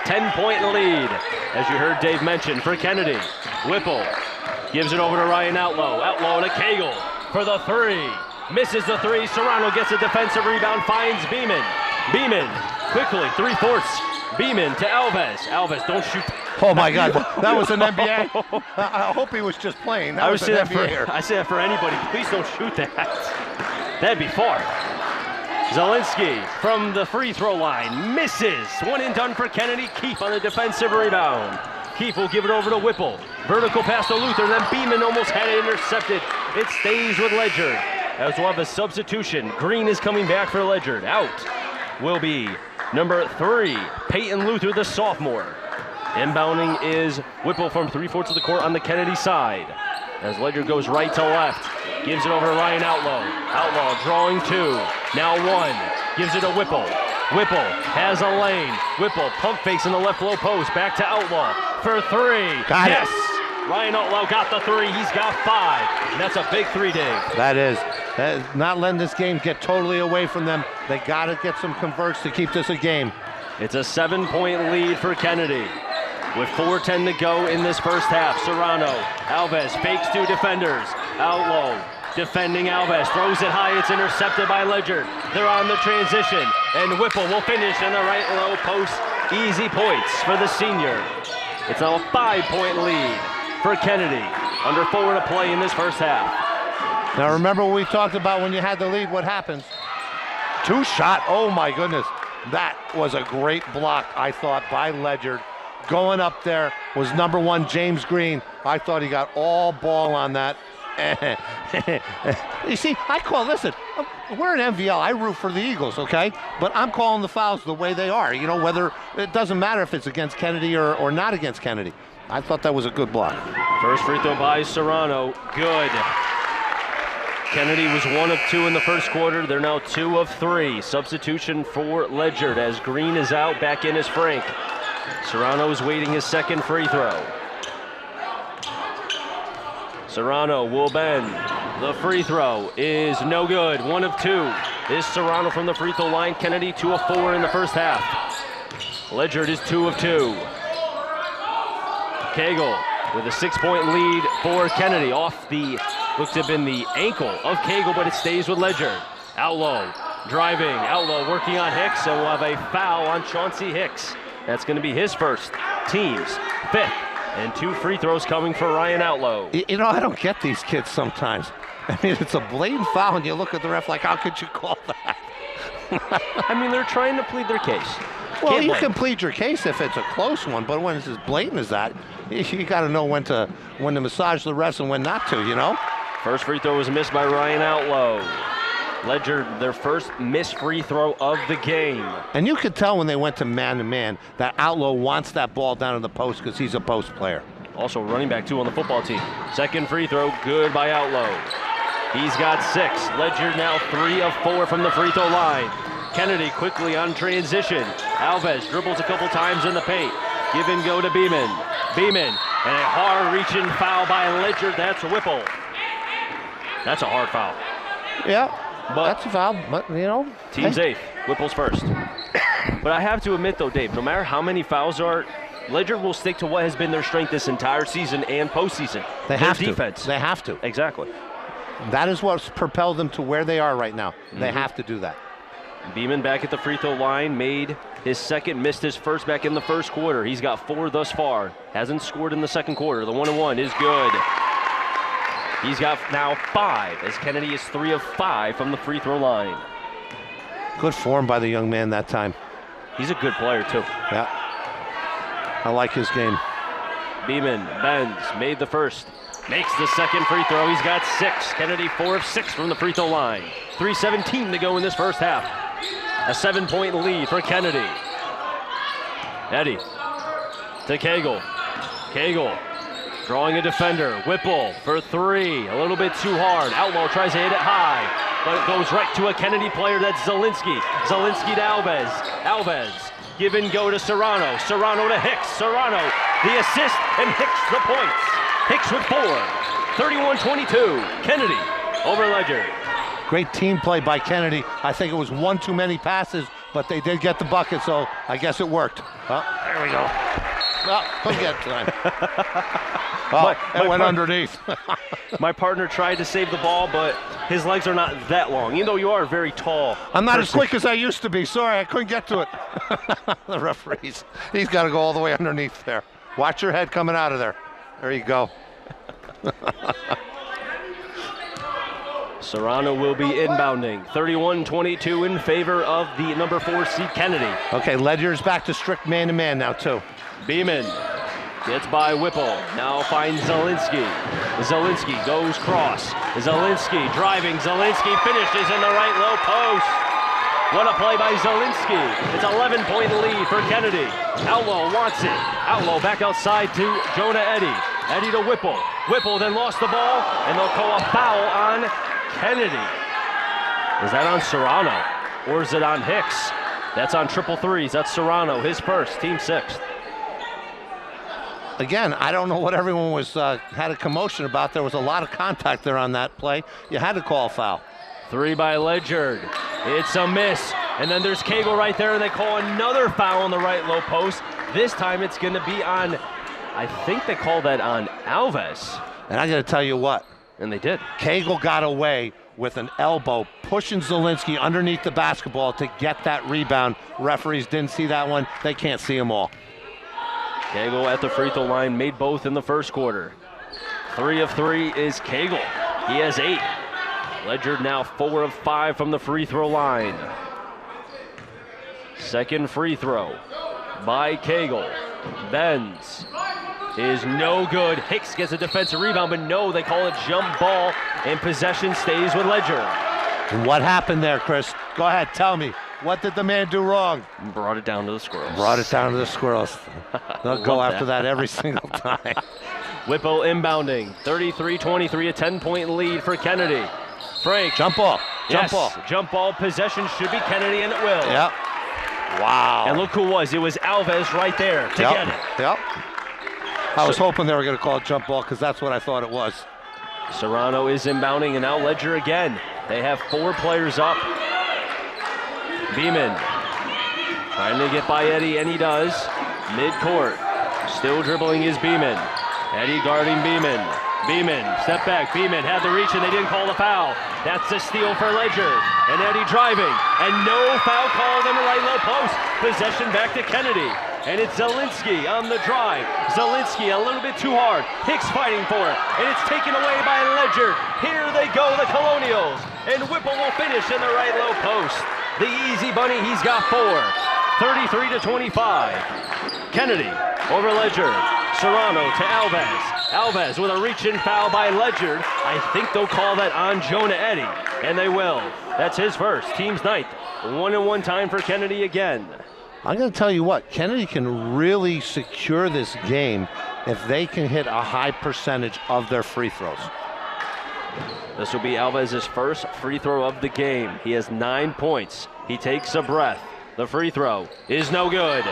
10-point lead, as you heard Dave mention, for Kennedy. Whipple gives it over to Ryan Outlaw. Outlaw to Cagle for the 3. Misses the 3. Serrano gets a defensive rebound, finds Beeman. Beeman quickly, 3/4. Beeman to Alves. Alves, don't shoot. Oh my God, that was an NBA. I hope he was just playing. I say that for anybody. Please don't shoot that. That'd be far. Zielinski from the free throw line misses. 1 and done for Kennedy. Keefe on the defensive rebound. Keefe will give it over to Whipple. Vertical pass to Luther, then Beeman almost had it intercepted. It stays with Ledyard. As we'll have a substitution. Green is coming back for Ledyard. Out will be number 3, Peyton Luther, the sophomore. Inbounding is Whipple from 3/4 of the court on the Kennedy side. As Ledyard goes right to left. Gives it over to Ryan Outlaw. Outlaw drawing 2. Now 1. Gives it to Whipple. Whipple has a lane. Whipple pump fakes in the left low post. Back to Outlaw for 3. Got yes! It. Ryan Outlaw got the 3. He's got 5. And that's a big 3, Dave. That is not letting this game get totally away from them. They got to get some converts to keep this a game. It's a 7-point lead for Kennedy. with 4:10 to go in this first half. Serrano, Alves fakes two defenders. Outlaw defending Alves, throws it high, it's intercepted by Ledyard. They're on the transition, and Whipple will finish in the right low post. Easy points for the senior. It's now a 5-point lead for Kennedy. Under 4 to play in this first half. Now remember what we talked about when you had the lead, what happens? Two shot, oh my goodness. That was a great block, I thought, by Ledyard. Going up there was number 1, James Green. I thought he got all ball on that. You see, listen, we're an MVL. I root for the Eagles, okay? But I'm calling the fouls the way they are. You know, whether it doesn't matter if it's against Kennedy or not against Kennedy. I thought that was a good block. First free throw by Serrano, good. Kennedy was 1 of 2 in the first quarter. They're now 2 of 3. Substitution for Ledyard as Green is out. Back in is Frank. Serrano is waiting his second free throw. Serrano will bend. The free throw is no good. 1 of 2 is Serrano from the free throw line. Kennedy 2 of 4 in the first half. Ledyard is 2 of 2. Cagle with a 6-point lead for Kennedy. Off the, looks to have been the ankle of Cagle, but it stays with Ledyard. Outlaw driving. Outlaw working on Hicks, and we'll have a foul on Chauncey Hicks. That's going to be his first, team's 5th. And 2 free throws coming for Ryan Outlaw. You know, I don't get these kids sometimes. I mean, it's a blatant foul, and you look at the ref like, how could you call that? I mean, they're trying to plead their case. Well, you can plead your case if it's a close one, but when it's as blatant as that, you got to know when to massage the refs and when not to, you know? First free throw was missed by Ryan Outlaw. Ledyard, their first missed free throw of the game. And you could tell when they went to man that Outlaw wants that ball down in the post because he's a post player. Also running back 2 on the football team. Second free throw, good by Outlaw. He's got 6. Ledyard now 3 of 4 from the free throw line. Kennedy quickly on transition. Alves dribbles a couple times in the paint. Give and go to Beeman. Beeman, and a hard reaching foul by Ledyard. That's Whipple. That's a hard foul. Yeah. But that's a foul, but you know. Team's 8th, Whipple's first. But I have to admit though, Dave, no matter how many fouls are, Ledyard will stick to what has been their strength this entire season and postseason. They have to. Defense. They have to. Exactly. That is what's propelled them to where they are right now. They have to do that. Beeman back at the free throw line, made his second, missed his first back in the first quarter. He's got 4 thus far. Hasn't scored in the second quarter. The 1-1 is good. He's got now 5 as Kennedy is 3 of 5 from the free throw line. Good form by the young man that time. He's a good player too. Yeah. I like his game. Beeman bends, made the first, makes the second free throw. He's got 6. Kennedy 4 of 6 from the free throw line. 3:17 to go in this first half. A 7-point lead for Kennedy. Eddie to Cagle. Cagle drawing a defender. Whipple for 3. A little bit too hard. Outlaw tries to hit it high, but it goes right to a Kennedy player. That's Zielinski. Zielinski to Alves. Alves. Give and go to Serrano. Serrano to Hicks. Serrano the assist, and Hicks the points. Hicks with 4. 31-22. Kennedy over Ledyard. Great team play by Kennedy. I think it was 1 too many passes, but they did get the bucket, so I guess it worked. Oh, there we go. Well, couldn't get time. It went underneath. My partner tried to save the ball, but his legs are not that long, even though you are very tall. I'm not as quick as I used to be. Sorry, I couldn't get to it. The referees. He's got to go all the way underneath there. Watch your head coming out of there. There you go. Serrano will be inbounding. 31-22 in favor of the number 4 seed Kennedy. Okay, Ledyard's back to strict man-to-man now, too. Beeman gets by Whipple. Now finds Zielinski. Zielinski goes cross. Zielinski driving. Zielinski finishes in the right low post. What a play by Zielinski. It's an 11-point lead for Kennedy. Outlaw wants it. Outlaw back outside to Jonah Eddy. Eddy to Whipple. Whipple then lost the ball, and they'll call a foul on Kennedy. Is that on Serrano, or is it on Hicks? That's on triple threes. That's Serrano, his first, team 6th. Again, I don't know what everyone was had a commotion about. There was a lot of contact there on that play. You had to call a foul. 3 by Ledyard. It's a miss. And then there's Cagle right there, and they call another foul on the right low post. This time it's going to be on, I think they call that on Alves. And I got to tell you what. And they did. Cagle got away with an elbow, pushing Zielinski underneath the basketball to get that rebound. Referees didn't see that one. They can't see them all. Cagle at the free throw line, made both in the first quarter. 3 of 3 is Cagle. He has 8. Ledyard now 4 of 5 from the free throw line. Second free throw by Cagle. Bends. Is no good. Hicks gets a defensive rebound, but no, they call it jump ball, and possession stays with Ledyard. What happened there, Chris? Go ahead, tell me. What did the man do wrong? Brought it down to the Squirrels. Brought it down to the Squirrels. They'll go after that every single time. Whipple inbounding, 33-23, a 10-point lead for Kennedy. Frank. Jump ball. Jump ball. Jump ball. Possession should be Kennedy, and it will. Yep. Wow. And look who it was Alves right there to get it. Yep. I was hoping they were going to call it jump ball because that's what I thought it was. Serrano is inbounding, and now Ledyard again. They have 4 players up. Beeman trying to get by Eddie, and he does. Mid-court. Still dribbling is Beeman. Eddie guarding Beeman. Beeman, step back. Beeman had the reach, and they didn't call the foul. That's a steal for Ledyard. And Eddie driving. And no foul called in the right low post. Possession back to Kennedy. And it's Zielinski on the drive. Zielinski a little bit too hard. Hicks fighting for it. And it's taken away by Ledyard. Here they go, the Colonials. And Whipple will finish in the right low post. The easy bunny, he's got 4. 33-25. Kennedy over Ledyard. Serrano to Alves. Alves with a reach-in foul by Ledyard. I think they'll call that on Jonah Eddy. And they will. That's his first. Team's 9th. 1-1 time for Kennedy again. I'm going to tell you what, Kennedy can really secure this game if they can hit a high percentage of their free throws. This will be Alves' first free throw of the game. He has 9 points. He takes a breath. The free throw is no good.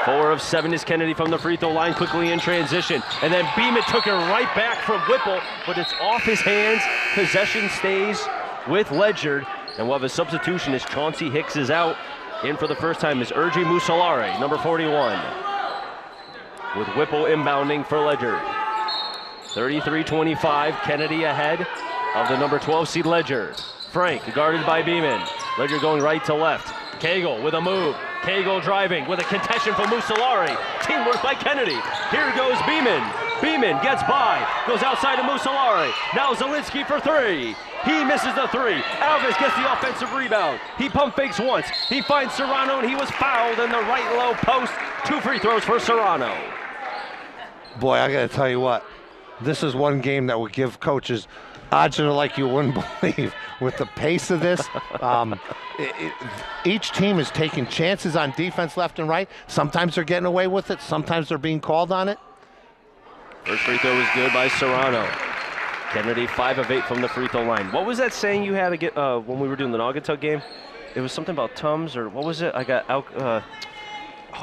4 of 7 is Kennedy from the free throw line, quickly in transition. And then Beeman took it right back from Whipple, but it's off his hands. Possession stays with Ledyard. And we'll have a substitution as Chauncey Hicks is out. In for the first time is Urgi Musolari, number 41. With Whipple inbounding for Ledyard. 33-25, Kennedy ahead of the number 12 seed Ledyard. Frank guarded by Beeman. Ledyard going right to left. Cagle with a move. Cagle driving with a contention from Musolari. Teamwork by Kennedy. Here goes Beeman. Beeman gets by, goes outside to Musolari. Now Zielinski for 3. He misses the 3. Alves gets the offensive rebound. He pump fakes once. He finds Serrano, and he was fouled in the right low post. 2 free throws for Serrano. Boy, I got to tell you what. This is one game that would give coaches agita like you wouldn't believe. With the pace of this, each team is taking chances on defense left and right. Sometimes they're getting away with it. Sometimes they're being called on it. First free throw was good by Serrano. Kennedy 5 of 8 from the free throw line. What was that saying you had to get when we were doing the Naugatuck game? It was something about Tums, or what was it? I got out.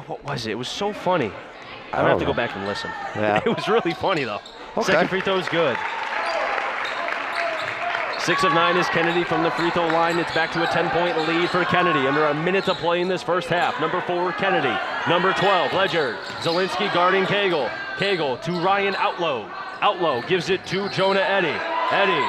What was it? It was so funny. I'm gonna have to go back and listen. Yeah. It was really funny though. Okay. Second free throw is good. 6 of 9 is Kennedy from the free throw line. It's back to a 10-point lead for Kennedy. Under a minute to play in this first half. Number 4, Kennedy. Number 12, Ledyard. Zielinski guarding Cagle. Cagle to Ryan Outlow. Outlow gives it to Jonah Eddy. Eddy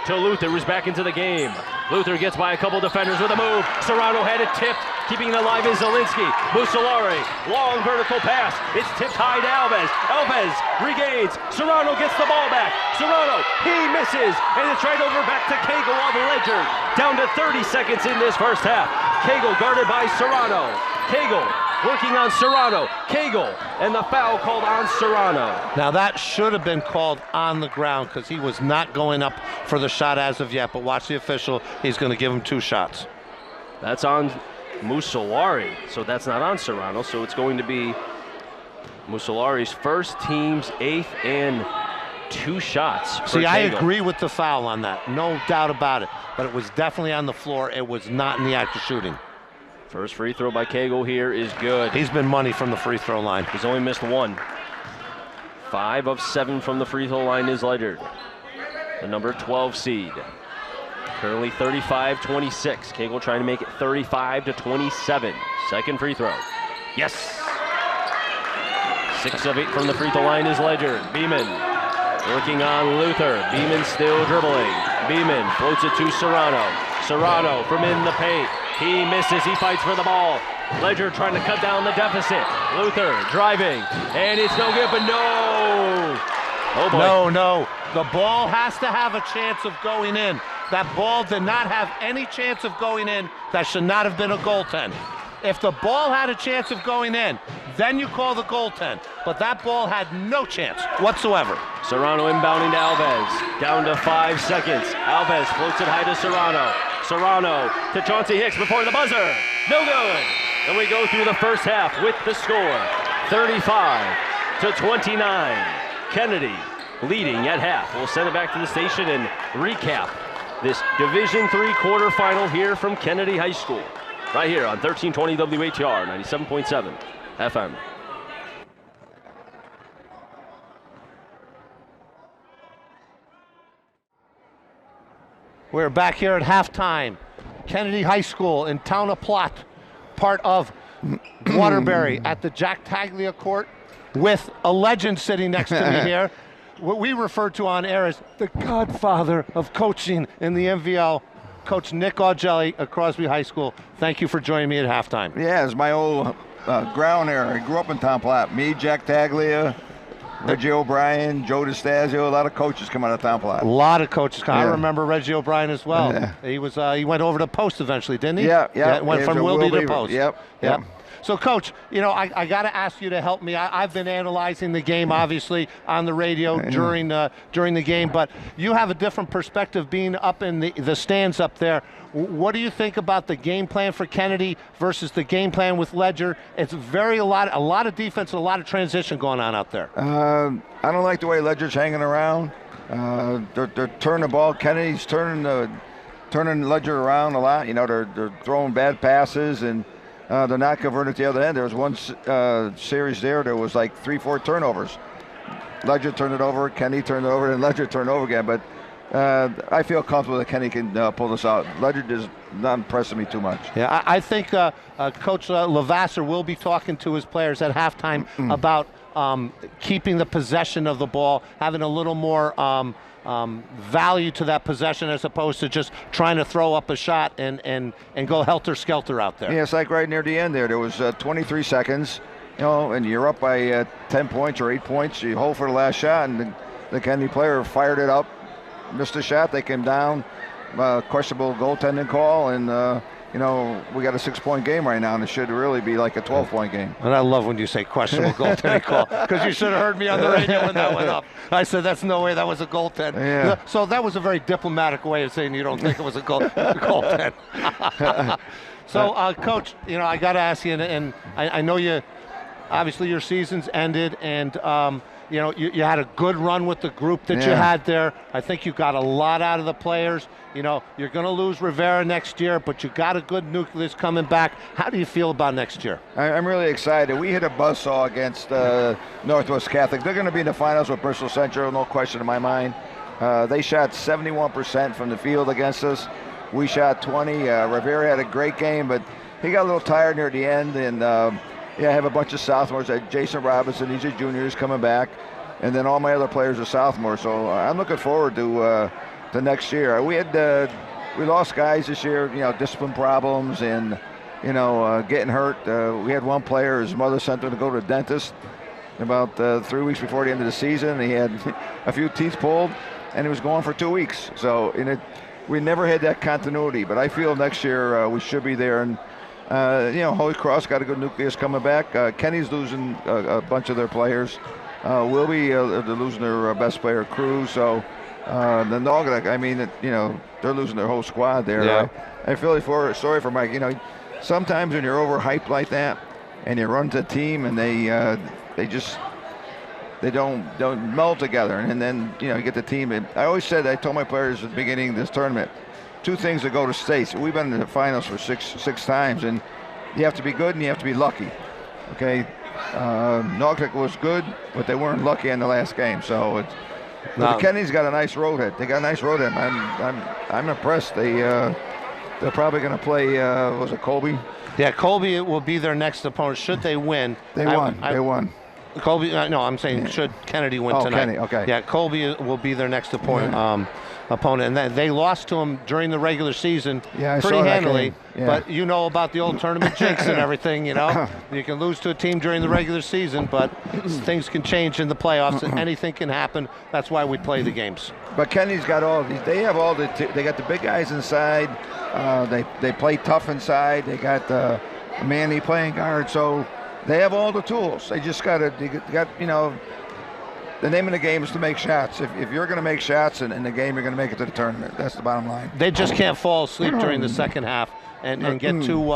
to Luther, who's back into the game. Luther gets by a couple defenders with a move. Serrano had it tipped. Keeping it alive is Zielinski. Musolari, long vertical pass. It's tipped high to Alves. Alves regains. Serrano gets the ball back. Serrano, he misses. And it's right over back to Cagle of Ledyard. Down to 30 seconds in this first half. Cagle guarded by Serrano. Cagle working on Serrano. Cagle, and the foul called on Serrano. Now that should have been called on the ground because he was not going up for the shot as of yet. But watch the official. He's going to give him 2 shots. That's on Musolari, so that's not on Serrano, so it's going to be Musolari's first, team's 8th, and 2 shots. See, I agree with the foul on that, no doubt about it, but it was definitely on the floor. It was not in the act of shooting. First free throw by Cagle here is good. He's been money from the free throw line. He's only missed 1. 5 of 7 from the free throw line is Ledyard, the number 12 seed. Currently 35-26. Cagle trying to make it 35-27. Second free throw. Yes! 6 of 8 from the free throw line is Ledyard. Beeman working on Luther. Beeman still dribbling. Beeman floats it to Serrano. Serrano from in the paint. He misses, he fights for the ball. Ledyard trying to cut down the deficit. Luther driving, and it's no good, but no! Oh boy. No. The ball has to have a chance of going in. That ball did not have any chance of going in. That should not have been a goaltend. If the ball had a chance of going in, then you call the goaltend. But that ball had no chance whatsoever. Serrano inbounding to Alves. Down to 5 seconds. Alves floats it high to Serrano. Serrano to Chauncey Hicks before the buzzer. No good. And we go through the first half with the score. 35-29. Kennedy leading at half. We'll send it back to the station and recap this Division III quarterfinal here from Kennedy High School. Right here on 1320 WHR 97.7 FM. We're back here at halftime. Kennedy High School in Town of Plott, part of Waterbury, at the Jack Taglia Court, with a legend sitting next to me here. What we refer to on air as the godfather of coaching in the MVL, Coach Nick Augelli at Crosby High School. Thank you for joining me at halftime. Yeah, it's my old ground there. I grew up in Town Plott. Me, Jack Taglia, Reggie O'Brien, Joe DeStasio, a lot of coaches come out of Town Plott. A lot of coaches come. Yeah. I remember Reggie O'Brien as well. Yeah. He went over to Post eventually, didn't he? Yeah. Went from Wilby to Post. Yep. So, Coach, I got to ask you to help me. I've been analyzing the game, obviously, on the radio during the game, but you have a different perspective being up in the stands up there. What do you think about the game plan for Kennedy versus the game plan with Ledyard? It's a lot of defense and a lot of transition going on out there. I don't like the way Ledyard's hanging around. They're turning the ball. Kennedy's turning Ledyard around a lot. They're throwing bad passes, and they're not converting at the other end. There was one series there was like 3-4 turnovers. Ledyard turned it over, Kenny turned it over, and Ledyard turned it over again. But I feel comfortable that Kenny can pull this out. Ledyard is not impressing me too much. Yeah, I think Coach Lavasser will be talking to his players at halftime about keeping the possession of the ball, having a little more value to that possession as opposed to just trying to throw up a shot and go helter-skelter out there. Yeah, it's like right near the end there. There was 23 seconds, and you're up by 10 points or 8 points. You hold for the last shot, and the Kennedy player fired it up, missed a shot. They came down, questionable goaltending call, and we got a 6-point game right now, and it should really be like a 12-point game. And I love when you say questionable goaltending call, because you should have heard me on the radio when that went up. I said, that's no way that was a goaltend. Yeah. So that was a very diplomatic way of saying you don't think it was a goaltend. So, Coach, I got to ask you, and I know you, obviously your season's ended, and you had a good run with the group that you had there. I think you got a lot out of the players. You're going to lose Rivera next year, but you got a good nucleus coming back. How do you feel about next year? I'm really excited. We hit a buzzsaw against Northwest Catholic. They're going to be in the finals with Bristol Central, no question in my mind. They shot 71% from the field against us. We shot 20. Rivera had a great game, but he got a little tired near the end. And I have a bunch of sophomores. Jason Robinson, these are juniors coming back. And then all my other players are sophomores. So I'm looking forward to next year. We lost guys this year, discipline problems and, getting hurt. We had one player, his mother sent him to go to the dentist about 3 weeks before the end of the season. He had a few teeth pulled, and he was gone for 2 weeks. So we never had that continuity, but I feel next year we should be there. And, Holy Cross got a good nucleus coming back. Kenny's losing a bunch of their players. They're losing their best player, Cruz. So the Naugatuck, they're losing their whole squad there. Yeah. I feel sorry for Mike. Sometimes when you're overhyped like that, and you run to a team and they don't meld together, and then you get the team. I told my players at the beginning of this tournament, 2 things that go to states. We've been in the finals for six times, and you have to be good and you have to be lucky. Okay, Naugatuck was good, but they weren't lucky in the last game. So Kenny's got a nice road head. They got a nice road head. I'm impressed. They're probably going to play. Was it Colby? Yeah, Colby will be their next opponent should they win. They won. Colby, no, I'm saying should Kennedy win tonight. Kennedy, okay. Yeah, Colby will be their next opponent. Opponent, and they lost to him during the regular season pretty handily. But you know about the old tournament jinx and everything. You know, you can lose to a team during the regular season, but things can change in the playoffs, and anything can happen. That's why we play the games. But Kennedy's got all these. They have all the. They got the big guys inside. They play tough inside. They got Manny playing guard, so they have all the tools. They just got you know. The name of the game is to make shots. If you're going to make shots in the game, you're going to make it to the tournament. That's the bottom line. They just can't fall asleep during the second half and get too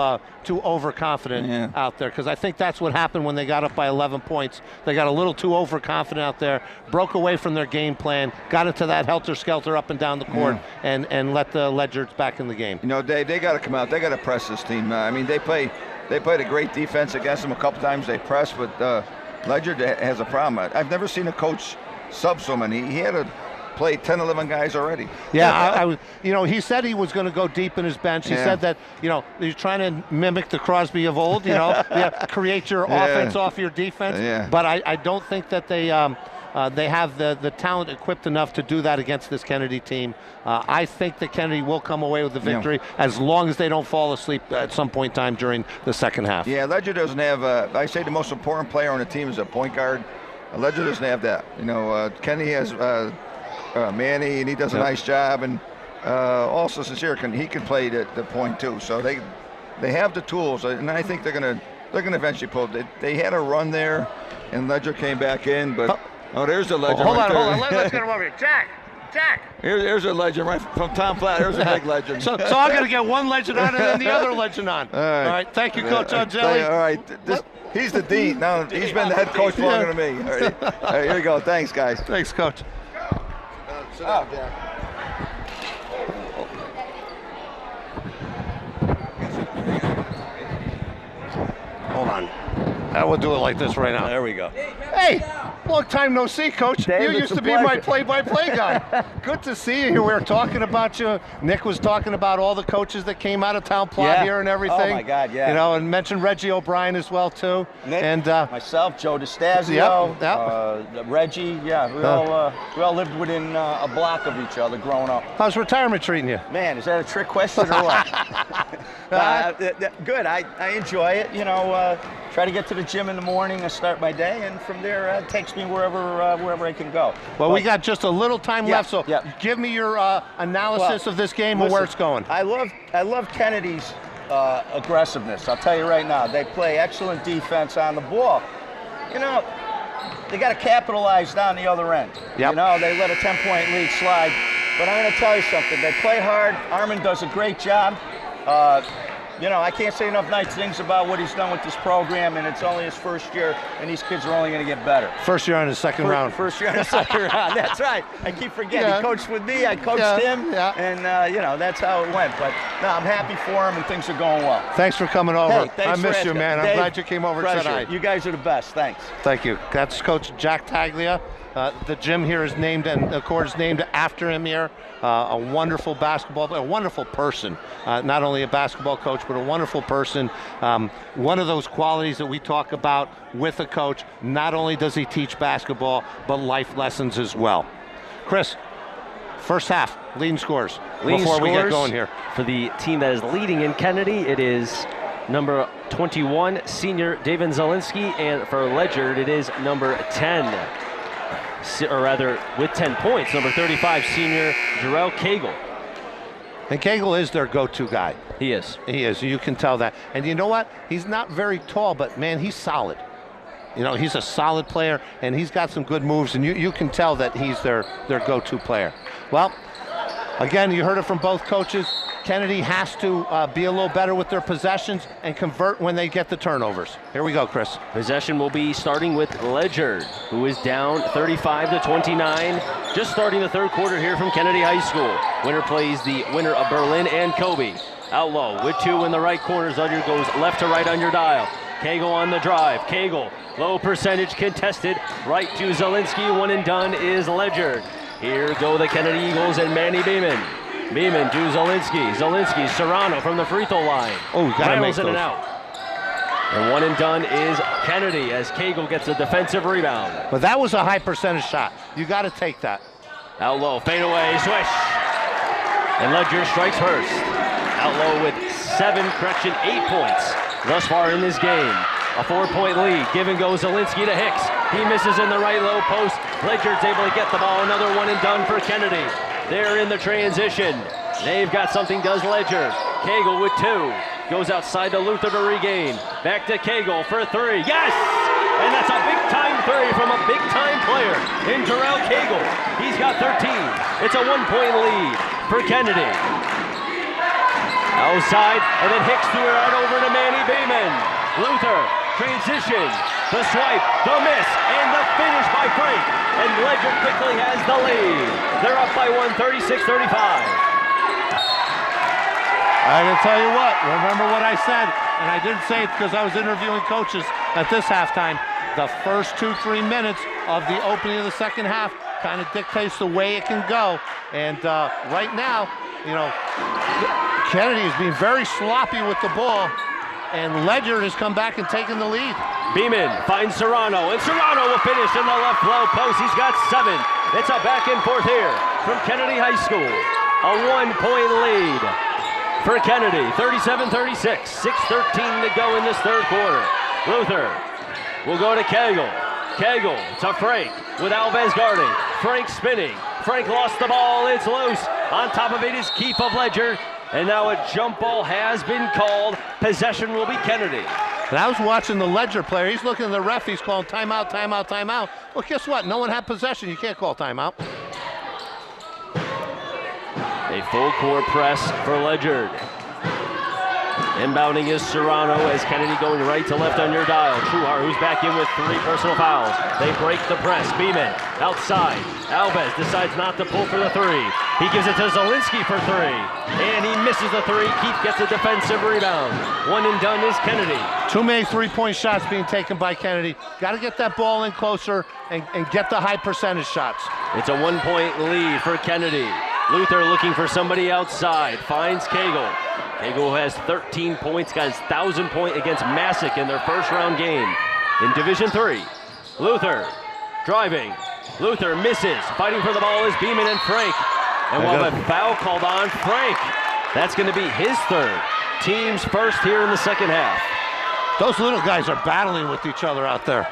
overconfident out there, because I think that's what happened when they got up by 11 points. They got a little too overconfident out there, broke away from their game plan, got into that helter-skelter up and down the court, and let the Ledyards back in the game. You know, Dave, they got to come out. They got to press this team. I mean, they played a great defense against them a couple times. They pressed, but Ledyard has a problem. I've never seen a coach sub so many. He had to play 10, 11 guys already. Yeah, you know, he said he was going to go deep in his bench. He said that, you know, he's trying to mimic the Crosby of old, you know, create your offense off your defense. But I don't think that they have the talent equipped enough to do that against this Kennedy team. I think that Kennedy will come away with the victory as long as they don't fall asleep at some point in time during the second half. Yeah, Ledyard doesn't have, I say the most important player on the team is a point guard. Ledyard doesn't have that. You know, Kenny has Manny, and he does a nice job. And also Sincere, he can play the point too. So they have the tools, and I think they're gonna eventually pull. They had a run there, and Ledyard came back in, but there's the Ledyard. Hold on. Let's get him over here. Jack. Here's a legend right from Tom Platt. There's a big legend. So I'm going to get one legend on and then the other legend on. All right. Thank you, Coach Angeli. All right. He's the dean. Now he's been the head coach longer than me. All right, here we go. Thanks, guys. Thanks, Coach. Sit down, Jack. Hold on. I will do it like this right now. There we go. Hey, long time no see, Coach. Dave, you used to be my play-by-play guy. Good to see you here. We were talking about you. Nick was talking about all the coaches that came out of Town Plot here and everything. Oh my God, yeah. You know, and mentioned Reggie O'Brien as well too. Nick, and myself, Joe DeStasio, Reggie. Yeah, we all lived within a block of each other growing up. How's retirement treating you? Man, is that a trick question or what? Good. I enjoy it. You know, try to get to the gym in the morning and start my day, and from there it takes me wherever I can go. Well, we got just a little time left, so give me your analysis of this game and where it's going. I love Kennedy's aggressiveness. I'll tell you right now, they play excellent defense on the ball. You know, they got to capitalize down the other end. You know, they let a 10-point lead slide. But I'm going to tell you something. They play hard. Armin does a great job. You know, I can't say enough nice things about what he's done with this program, and it's only his first year, and these kids are only going to get better. First year on his second round. First year on his second round. That's right. I keep forgetting. He coached with me. I coached him, and, you know, that's how it went. But, no, I'm happy for him, and things are going well. Thanks for coming over. Hey, thanks I miss you, man. Dave, I'm glad you came over pleasure. tonight. You guys are the best. Thanks. Thank you. That's Coach Jack Taglia. The gym here is named, and the court is named after him here. A wonderful basketball player, a wonderful person. Not only a basketball coach, but a wonderful person. One of those qualities that we talk about with a coach. Not only does he teach basketball, but life lessons as well. Chris, first half, leading scores. Before we get going here. For the team that is leading in Kennedy, it is number 21, senior David Zielinski, and for Ledyard, it is number 10. Or rather, with 10 points, number 35, senior Jarrell Cagle. And Cagle is their go-to guy. He is. He is. You can tell that. And you know what? He's not very tall, but, man, he's solid. You know, he's a solid player, and he's got some good moves, and you can tell that he's their go-to player. Well, again, you heard it from both coaches. Kennedy has to be a little better with their possessions and convert when they get the turnovers. Here we go, Chris. Possession will be starting with Ledyard, who is down 35-29. Just starting the third quarter here from Kennedy High School. Winner plays the winner of Berlin and Kobe. Outlaw with 2 in the right corner. Ledyard goes left to right on your dial. Cagle on the drive. Cagle, low percentage contested. Right to Zielinski. One and done is Ledyard. Here go the Kennedy Eagles and Manny Beeman. Beeman to Zielinski. Zielinski, Serrano from the free throw line. Oh, got to make those. In and out. And one and done is Kennedy as Cagle gets a defensive rebound. But that was a high percentage shot. You got to take that. Out low, fade away, swish. And Ledyard strikes first. Out low with 8 points thus far in this game. A 4-point lead. Give and go Zielinski to Hicks. He misses in the right low post. Ledyard's able to get the ball. Another one and done for Kennedy. They're in the transition. They've got something, does Ledyard. Cagle with 2. Goes outside to Luther to regain. Back to Cagle for 3. Yes! And that's a big-time 3 from a big-time player in Jarrell Cagle. He's got 13. It's a 1-point lead for Kennedy. Outside, and then Hicks threw it right over to Manny Beeman. Luther, transition, the swipe, the miss, and the finish by Frank. And Ledyard quickly has the lead. They're up by 1, 36-35. I can tell you what, remember what I said, and I didn't say it because I was interviewing coaches at this halftime. The first 2-3 minutes of the opening of the second half kind of dictates the way it can go. And right now, you know, Kennedy is being very sloppy with the ball, and Ledyard has come back and taken the lead. Beeman finds Serrano, and Serrano will finish in the left low post. He's got 7. It's a back and forth here from Kennedy High School. A 1-point lead for Kennedy, 37-36, 6:13 to go in this third quarter. Luther will go to Cagle. Cagle to Frank with Alves guarding. Frank spinning. Frank lost the ball. It's loose. On top of it is Keefe of Ledyard. And now a jump ball has been called. Possession will be Kennedy. And I was watching the Ledyard player. He's looking at the ref. He's calling timeout, timeout, timeout. Well, guess what? No one had possession. You can't call timeout. A full court press for Ledyard. Inbounding is Serrano as Kennedy going right to left on your dial. Truhar, who's back in with 3 personal fouls. They break the press. Beeman outside. Alves decides not to pull for the 3. He gives it to Zielinski for 3. And he misses the 3. Keefe gets a defensive rebound. 1 and done is Kennedy. Too many 3-point shots being taken by Kennedy. Got to get that ball in closer and get the high percentage shots. It's a 1-point lead for Kennedy. Luther looking for somebody outside. Finds Cagle. Cagle has 13 points, got his 1,000 point against Massac in their first round game in Division III. Luther driving. Luther misses. Fighting for the ball is Beeman and Frank. And we'll have a foul called on Frank. That's going to be his 3rd. Team's first here in the second half. Those little guys are battling with each other out there.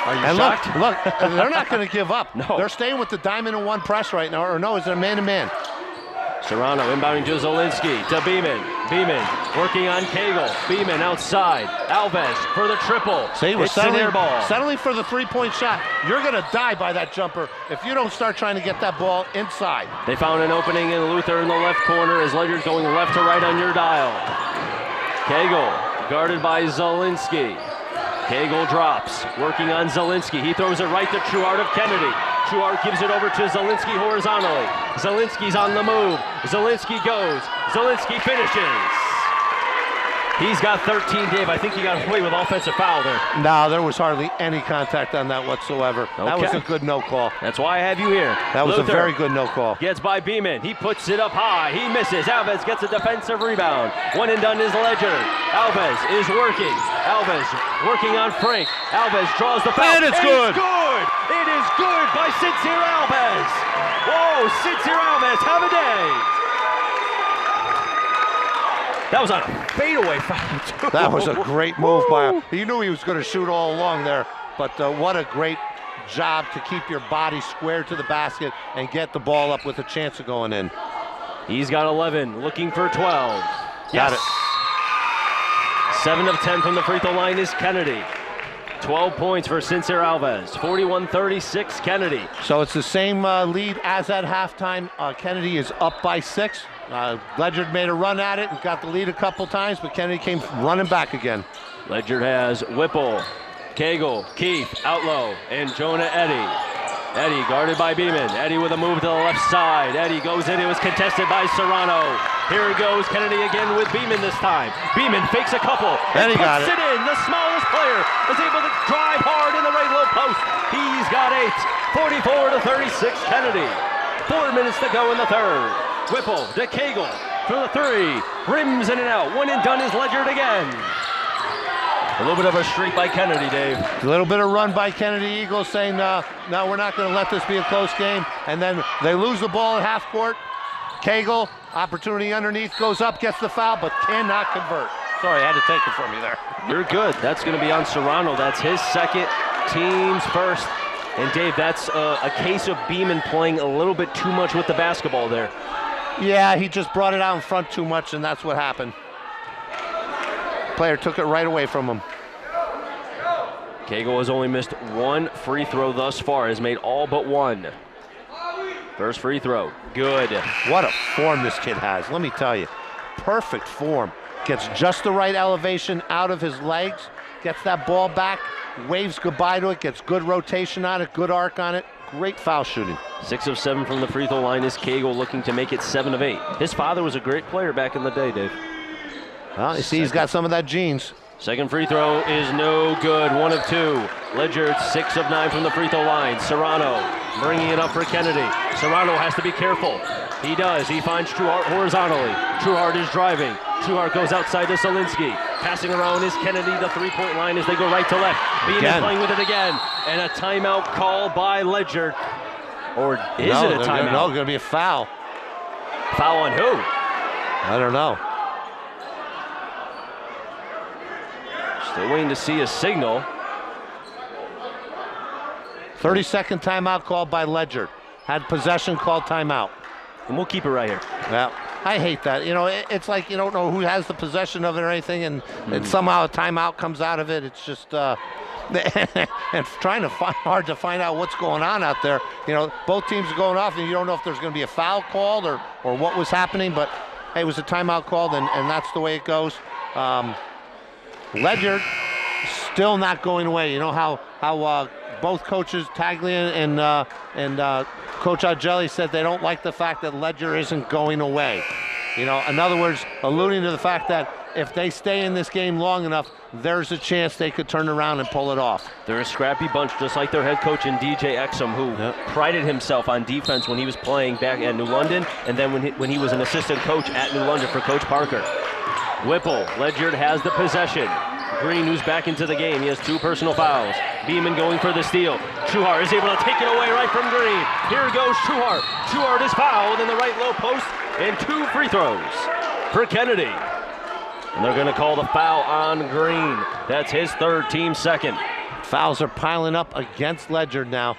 Are you and shocked? Look, they're not going to give up. No. They're staying with the diamond and 1 press right now. Or no, is it a man-to-man? Serrano inbounding to Zielinski, to Beeman. Beeman working on Cagle. Beeman outside. Alves for the triple. See, we're it's an air ball. settling for the 3-point shot. You're going to die by that jumper if you don't start trying to get that ball inside. They found an opening in Luther in the left corner as Ledyard going left to right on your dial. Cagle guarded by Zielinski. Cagle drops, working on Zielinski. He throws it right to Truhart of Kennedy. Truhart gives it over to Zielinski horizontally. Zielinski's on the move. Zielinski goes. Zielinski finishes. He's got 13, Dave. I think he got away with offensive foul there. No, there was hardly any contact on that whatsoever. Okay. That was a good no call. That's why I have you here. That was Luther a very good no call. Gets by Beeman. He puts it up high. He misses. Alves gets a defensive rebound. 1 and done is Ledyard. Alves is working. Alves working on Frank. Alves draws the foul. And it's good. It's good. It is good by Sincere Alves. Whoa, Sincere Alves, have a day. That was a fadeaway foul, too. That was a great move by him. He knew he was going to shoot all along there, but what a great job to keep your body squared to the basket and get the ball up with a chance of going in. He's got 11, looking for 12. Got it. 7 of 10 from the free throw line is Kennedy. 12 points for Sincere Alves. 41-36 Kennedy. So it's the same lead as at halftime. Kennedy is up by 6. Ledyard made a run at it and got the lead a couple times, but Kennedy came running back again. Ledyard has Whipple, Cagle, Keefe, out low, and Jonah Eddy. Eddy guarded by Beeman. Eddy with a move to the left side. Eddy goes in. It was contested by Serrano. Here he goes. Kennedy again with Beeman this time. Beeman fakes a couple. Eddy got it. Puts it in. The smallest player is able to drive hard in the right low post. He's got 8. 44-36 Kennedy. 4 minutes to go in the third. Whipple to Cagle for the 3. Rims in and out. 1 and done is Ledyard again. A little bit of a streak by Kennedy, Dave. A little bit of run by Kennedy Eagles saying, no, we're not going to let this be a close game. And then they lose the ball at half court. Cagle, opportunity underneath, goes up, gets the foul, but cannot convert. Sorry, I had to take it from you there. You're good. That's going to be on Serrano. That's his second, team's first. And Dave, that's a case of Beeman playing a little bit too much with the basketball there. Yeah, he just brought it out in front too much, and that's what happened. Player took it right away from him. Cagle has only missed one free throw thus far, has made all but one. First free throw, good. What a form this kid has, let me tell you. Perfect form. Gets just the right elevation out of his legs, gets that ball back, waves goodbye to it, gets good rotation on it, good arc on it. Great foul shooting. 6 of 7 from the free throw line is Cagle, looking to make it 7 of 8. His father was a great player back in the day, Dave. Well, you see, he's got some of that genes. Second free throw is no good, 1 of 2. Ledyard 6 of 9 from the free throw line. Serrano bringing it up for Kennedy. Serrano has to be careful. He does. He finds Trueheart horizontally. Trueheart is driving. Trueheart goes outside to Solinsky. Passing around is Kennedy, the three-point line as they go right to left. Beeman playing with it again. And a timeout call by Ledyard. Or is it a timeout? No, going to be a foul. Foul on who? I don't know. Still waiting to see a signal. 30-second timeout called by Ledyard. Had possession, called timeout. And we'll keep it right here. Yeah, I hate that. You know, it's like you don't know who has the possession of it or anything, and somehow a timeout comes out of it. It's just and trying to hard to find out what's going on out there. You know, both teams are going off, and you don't know if there's going to be a foul called or what was happening. But hey, it was a timeout called, and that's the way it goes. Ledyard still not going away. You know how both coaches, Taglian and Coach Argelli, said they don't like the fact that Ledyard isn't going away. You know, in other words, alluding to the fact that if they stay in this game long enough, there's a chance they could turn around and pull it off. They're a scrappy bunch, just like their head coach in DJ Exum, who prided himself on defense when he was playing back at New London, and then when he was an assistant coach at New London for Coach Parker. Whipple, Ledyard has the possession. Green, who's back into the game, he has 2 personal fouls. Beeman going for the steal. Trueheart is able to take it away right from Green. Here goes Trueheart. Trueheart is fouled in the right low post, and 2 free throws for Kennedy. And they're going to call the foul on Green. That's his third, team second. Fouls are piling up against Ledyard now.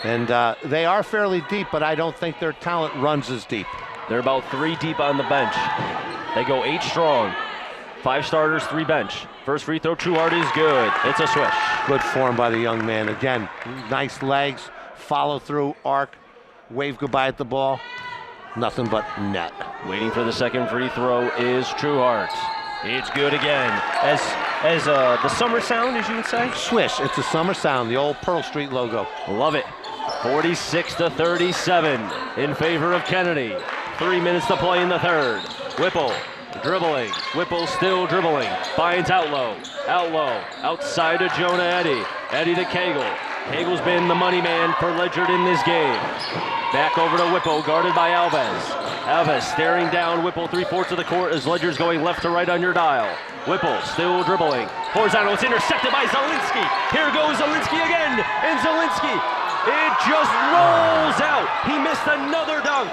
And they are fairly deep, but I don't think their talent runs as deep. They're about 3 deep on the bench. They go 8 strong. 5 starters, 3 bench. First free throw, Trueheart is good. It's a swish. Good form by the young man. Again, nice legs, follow through, arc, wave goodbye at the ball. Nothing but net. Waiting for the second free throw is Trueheart. It's good again. As the summer sound, as you would say? Swish, it's a summer sound, the old Pearl Street logo. Love it. 46-37 in favor of Kennedy. 3 minutes to play in the third. Whipple dribbling. Whipple still dribbling. Finds Outlow. Outlow outside of Jonah Eddy. Eddy to Cagle. Cagle's been the money man for Ledyard in this game. Back over to Whipple, guarded by Alves. Alves staring down Whipple 3/4 of the court as Ledyard's going left to right on your dial. Whipple still dribbling. Horizontal, it's intercepted by Zielinski. Here goes Zielinski again, and Zielinski, it just rolls out. He missed another dunk.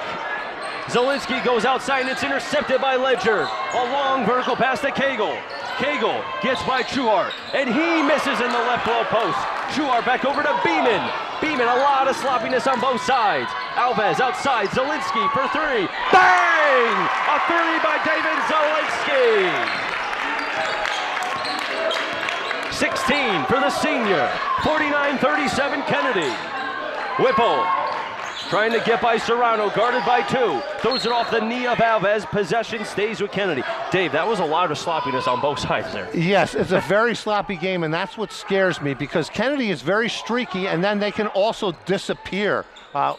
Zielinski goes outside, and it's intercepted by Ledyard. A long vertical pass to Cagle. Cagle gets by Trueheart, and he misses in the left low post. Trueheart back over to Beeman. Beeman, a lot of sloppiness on both sides. Alves outside, Zielinski for 3. Bang! A 3 by David Zielinski. 16 for the senior. 49-37 Kennedy. Whipple trying to get by Serrano, guarded by 2. Throws it off the knee of Alves. Possession stays with Kennedy. Dave, that was a lot of sloppiness on both sides there. Yes, it's a very sloppy game, and that's what scares me, because Kennedy is very streaky, and then they can also disappear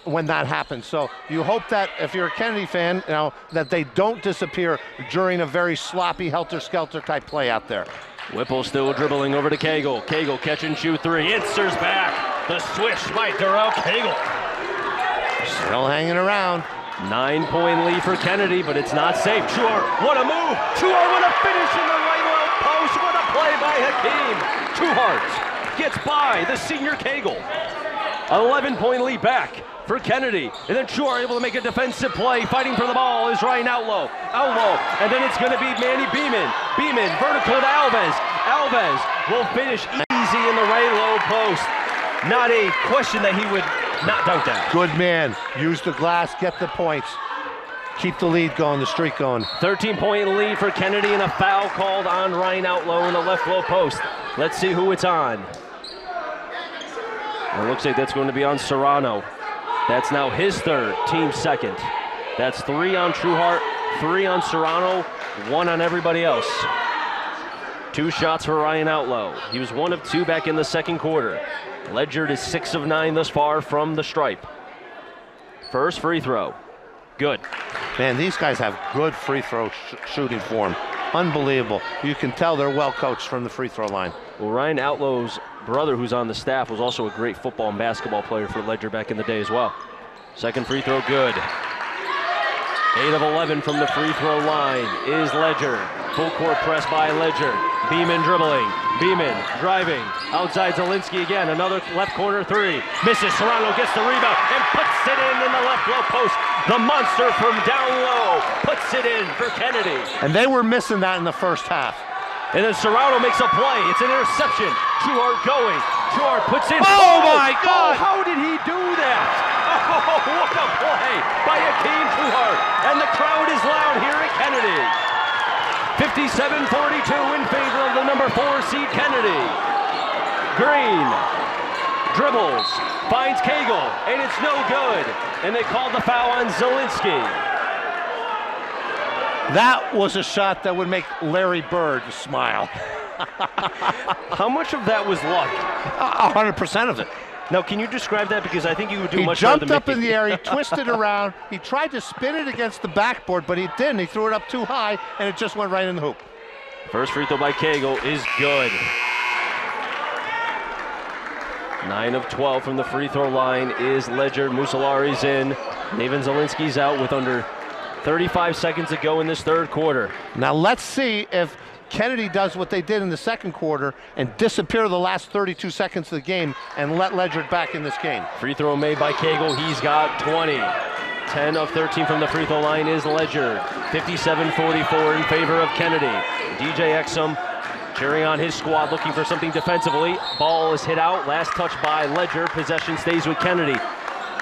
when that happens. So you hope that if you're a Kennedy fan, you know, that they don't disappear during a very sloppy helter-skelter type play out there. Whipple still dribbling over to Cagle. Cagle catch and shoot 3. Answers back. The swish by Darrell Cagle. Still hanging around. 9-point lead for Kennedy, but it's not safe. Trueheart, what a move! Trueheart with a finish in the right low post. What a play by Hakeem. Trueheart gets by the senior Cagle. 11-point lead back for Kennedy. And then Trueheart able to make a defensive play. Fighting for the ball is Ryan Outlaw. And then it's going to be Manny Beeman. Beeman vertical to Alves. Alves will finish easy in the right low post. Not a question that he would not dunk that. Good man. Use the glass, get the points. Keep the lead going, the streak going. 13-point lead for Kennedy and a foul called on Ryan Outlaw in the left low post. Let's see who it's on. It looks like that's going to be on Serrano. That's now his third, team second. That's 3 on Trueheart, 3 on Serrano, 1 on everybody else. 2 shots for Ryan Outlaw. He was 1 of 2 back in the second quarter. Ledyard is 6 of 9 thus far from the stripe. First free throw. Good. Man, these guys have good free throw shooting form. Unbelievable. You can tell they're well coached from the free throw line. Well, Ryan Outlaw's brother, who's on the staff, was also a great football and basketball player for Ledyard back in the day as well. Second free throw, good. 8 of 11 from the free throw line is Ledyard. Full court press by Ledyard. Beeman dribbling. Beeman driving. Outside Zielinski again. Another left corner 3. Misses. Serrano gets the rebound and puts it in the left low post. The monster from down low puts it in for Kennedy. And they were missing that in the first half. And then Serrano makes a play. It's an interception. Trueheart going. Trueheart puts in. Oh my God! How did he do that? Oh, what a play by Hakeem Trueheart. And the crowd is loud here at Kennedy. 57-42 in favor of the number 4 seed Kennedy. Green dribbles, finds Cagle, and it's no good. And they called the foul on Zielinski. That was a shot that would make Larry Bird smile. How much of that was luck? 100% of it. Now, can you describe that? Because I think you would do much better than He jumped up in the air, he twisted around, he tried to spin it against the backboard, but he didn't. He threw it up too high, and it just went right in the hoop. First free throw by Cagle is good. 9 of 12 from the free throw line is Ledyard. Mussolari's in. Nathan Zielinski's out with under 35 seconds to go in this third quarter. Now let's see if Kennedy does what they did in the second quarter and disappear the last 32 seconds of the game and let Ledyard back in this game. Free throw made by Cagle. He's got 20. 10 of 13 from the free throw line is Ledyard. 57-44 in favor of Kennedy. DJ Exum cheering on his squad, looking for something defensively. Ball is hit out. Last touch by Ledyard. Possession stays with Kennedy.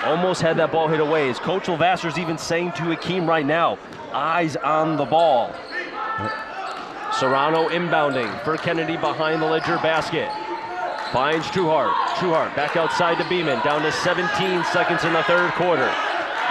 Almost had that ball hit away. As Coach Lavasser's even saying to Hakeem right now, eyes on the ball. Serrano inbounding for Kennedy behind the Ledyard basket. Finds Trueheart. Trueheart back outside to Beeman. Down to 17 seconds in the third quarter.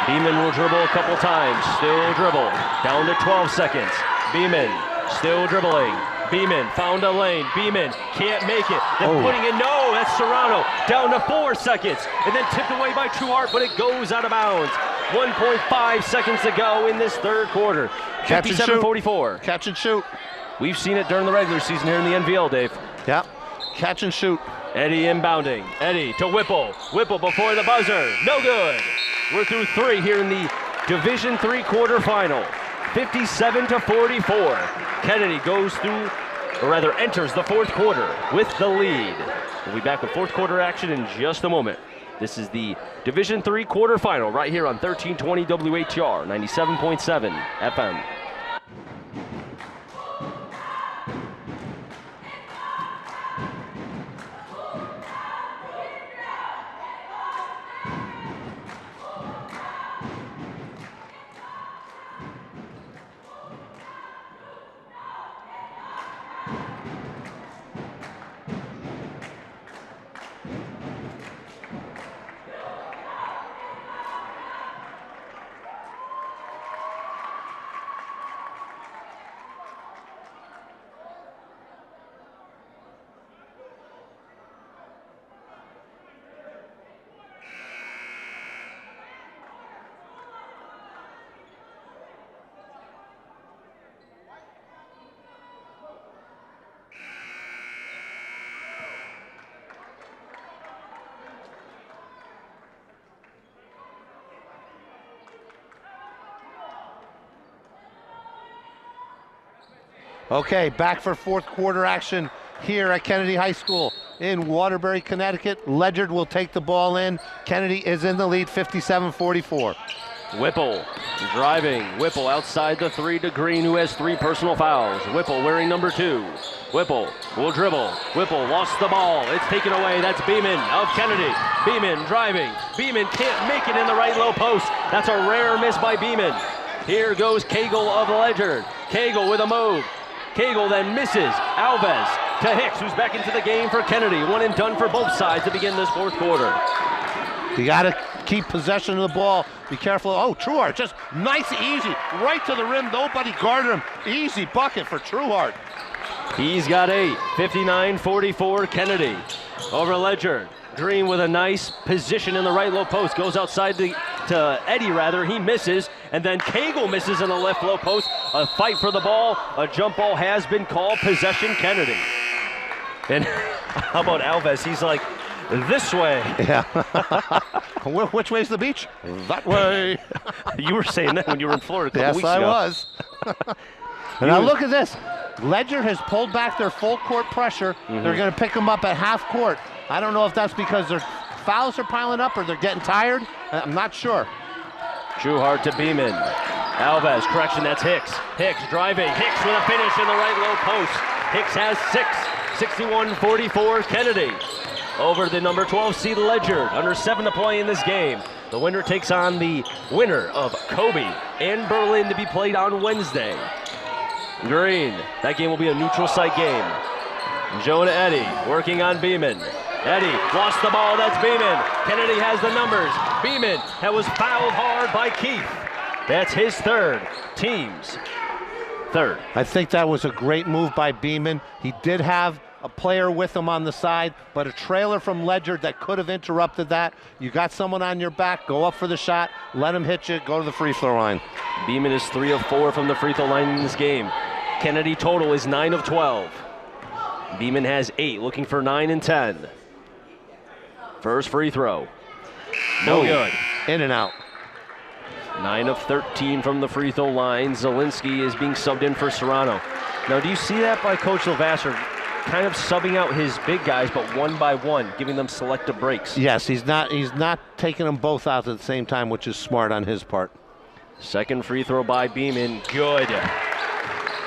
Beeman will dribble a couple times. Still dribble. Down to 12 seconds. Beeman still dribbling. Beeman found a lane. Beeman can't make it. Then putting in, no, that's Serrano. Down to 4 seconds. And then tipped away by Trueheart, but it goes out of bounds. 1.5 seconds to go in this third quarter. 57-44. Catch and shoot. We've seen it during the regular season here in the NVL, Dave. Yep. Catch and shoot. Eddie inbounding. Eddie to Whipple. Whipple before the buzzer. No good. We're through 3 here in the Division III quarterfinal. 57-44. Kennedy goes through, or rather enters the fourth quarter with the lead. We'll be back with fourth quarter action in just a moment. This is the Division III quarterfinal right here on 1320 WHR 97.7 FM. Okay, back for fourth quarter action here at Kennedy High School in Waterbury, Connecticut. Ledyard will take the ball in. Kennedy is in the lead, 57-44. Whipple driving. Whipple outside the 3 to Green, who has 3 personal fouls. Whipple wearing number 2. Whipple will dribble. Whipple lost the ball. It's taken away. That's Beeman of Kennedy. Beeman driving. Beeman can't make it in the right low post. That's a rare miss by Beeman. Here goes Cagle of Ledyard. Cagle with a move. Cagle then misses. Alves to Hicks, who's back into the game for Kennedy. One and done for both sides to begin this fourth quarter. You got to keep possession of the ball. Be careful. Oh, Trueheart, just nice, easy, right to the rim. Nobody guarded him. Easy bucket for Trueheart. He's got 8. 59-44 Kennedy over Ledyard. Green with a nice position in the right low post. Goes outside to Eddie, rather. He misses. And then Cagle misses in the left low post. A fight for the ball. A jump ball has been called. Possession Kennedy. And how about Alves? He's like, this way. Yeah. Which way's the beach? That way. You were saying that when you were in Florida a couple weeks ago. Yes, I was. And now look at this. Ledyard has pulled back their full court pressure. They're going to pick them up at half court. I don't know if that's because their fouls are piling up or they're getting tired. I'm not sure. Trueheart to Beeman. Alves, correction, that's Hicks. Hicks driving. Hicks with a finish in the right low post. Hicks has 6. 61-44 Kennedy over the number 12 seed Ledyard. Under 7 to play in this game. The winner takes on the winner of Kobe and Berlin to be played on Wednesday. Green, that game will be a neutral site game. Jonah Eddy working on Beeman. Eddy lost the ball, that's Beeman. Kennedy has the numbers. Beeman, that was fouled hard by Keith. That's his 3rd, team's 3rd. I think that was a great move by Beeman. He did have a player with him on the side, but a trailer from Ledyard that could have interrupted that. You got someone on your back, go up for the shot, let him hit you, go to the free throw line. Beeman is 3 of 4 from the free throw line in this game. Kennedy total is 9 of 12. Beeman has 8, looking for 9 and 10. First free throw. No good. In and out. 9 of 13 from the free throw line. Zielinski is being subbed in for Serrano. Now, do you see that by Coach Lavasser? Kind of subbing out his big guys, but one by one, giving them selective breaks. Yes, he's not taking them both out at the same time, which is smart on his part. Second free throw by Beeman. Good.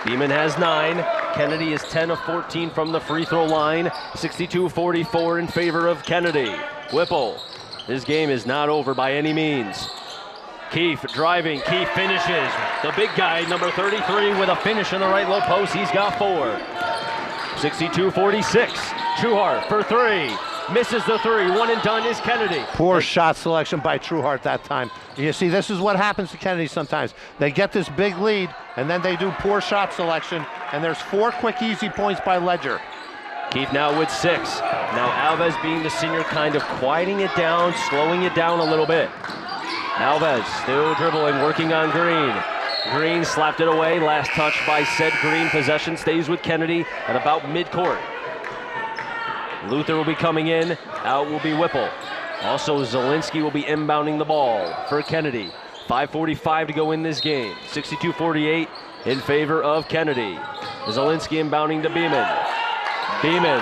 Beeman has 9. Kennedy is 10 of 14 from the free throw line. 62-44 in favor of Kennedy. Whipple. This game is not over by any means. Keefe driving. Keefe finishes. The big guy, number 33, with a finish in the right low post. He's got 4. 62-46. Trueheart for 3. Misses the 3. One and done is Kennedy. Poor shot selection by Trueheart that time. You see, this is what happens to Kennedy sometimes. They get this big lead, and then they do poor shot selection, and there's 4 quick, easy points by Ledyard. Keefe now with 6. Now Alves, being the senior, kind of quieting it down, slowing it down a little bit. Alves still dribbling, working on Green. Green slapped it away. Last touch by said Green. Possession stays with Kennedy at about midcourt. Luther will be coming in. Out will be Whipple. Also, Zielinski will be inbounding the ball for Kennedy. 5:45 to go in this game. 62-48 in favor of Kennedy. Zielinski inbounding to Beeman. Beeman,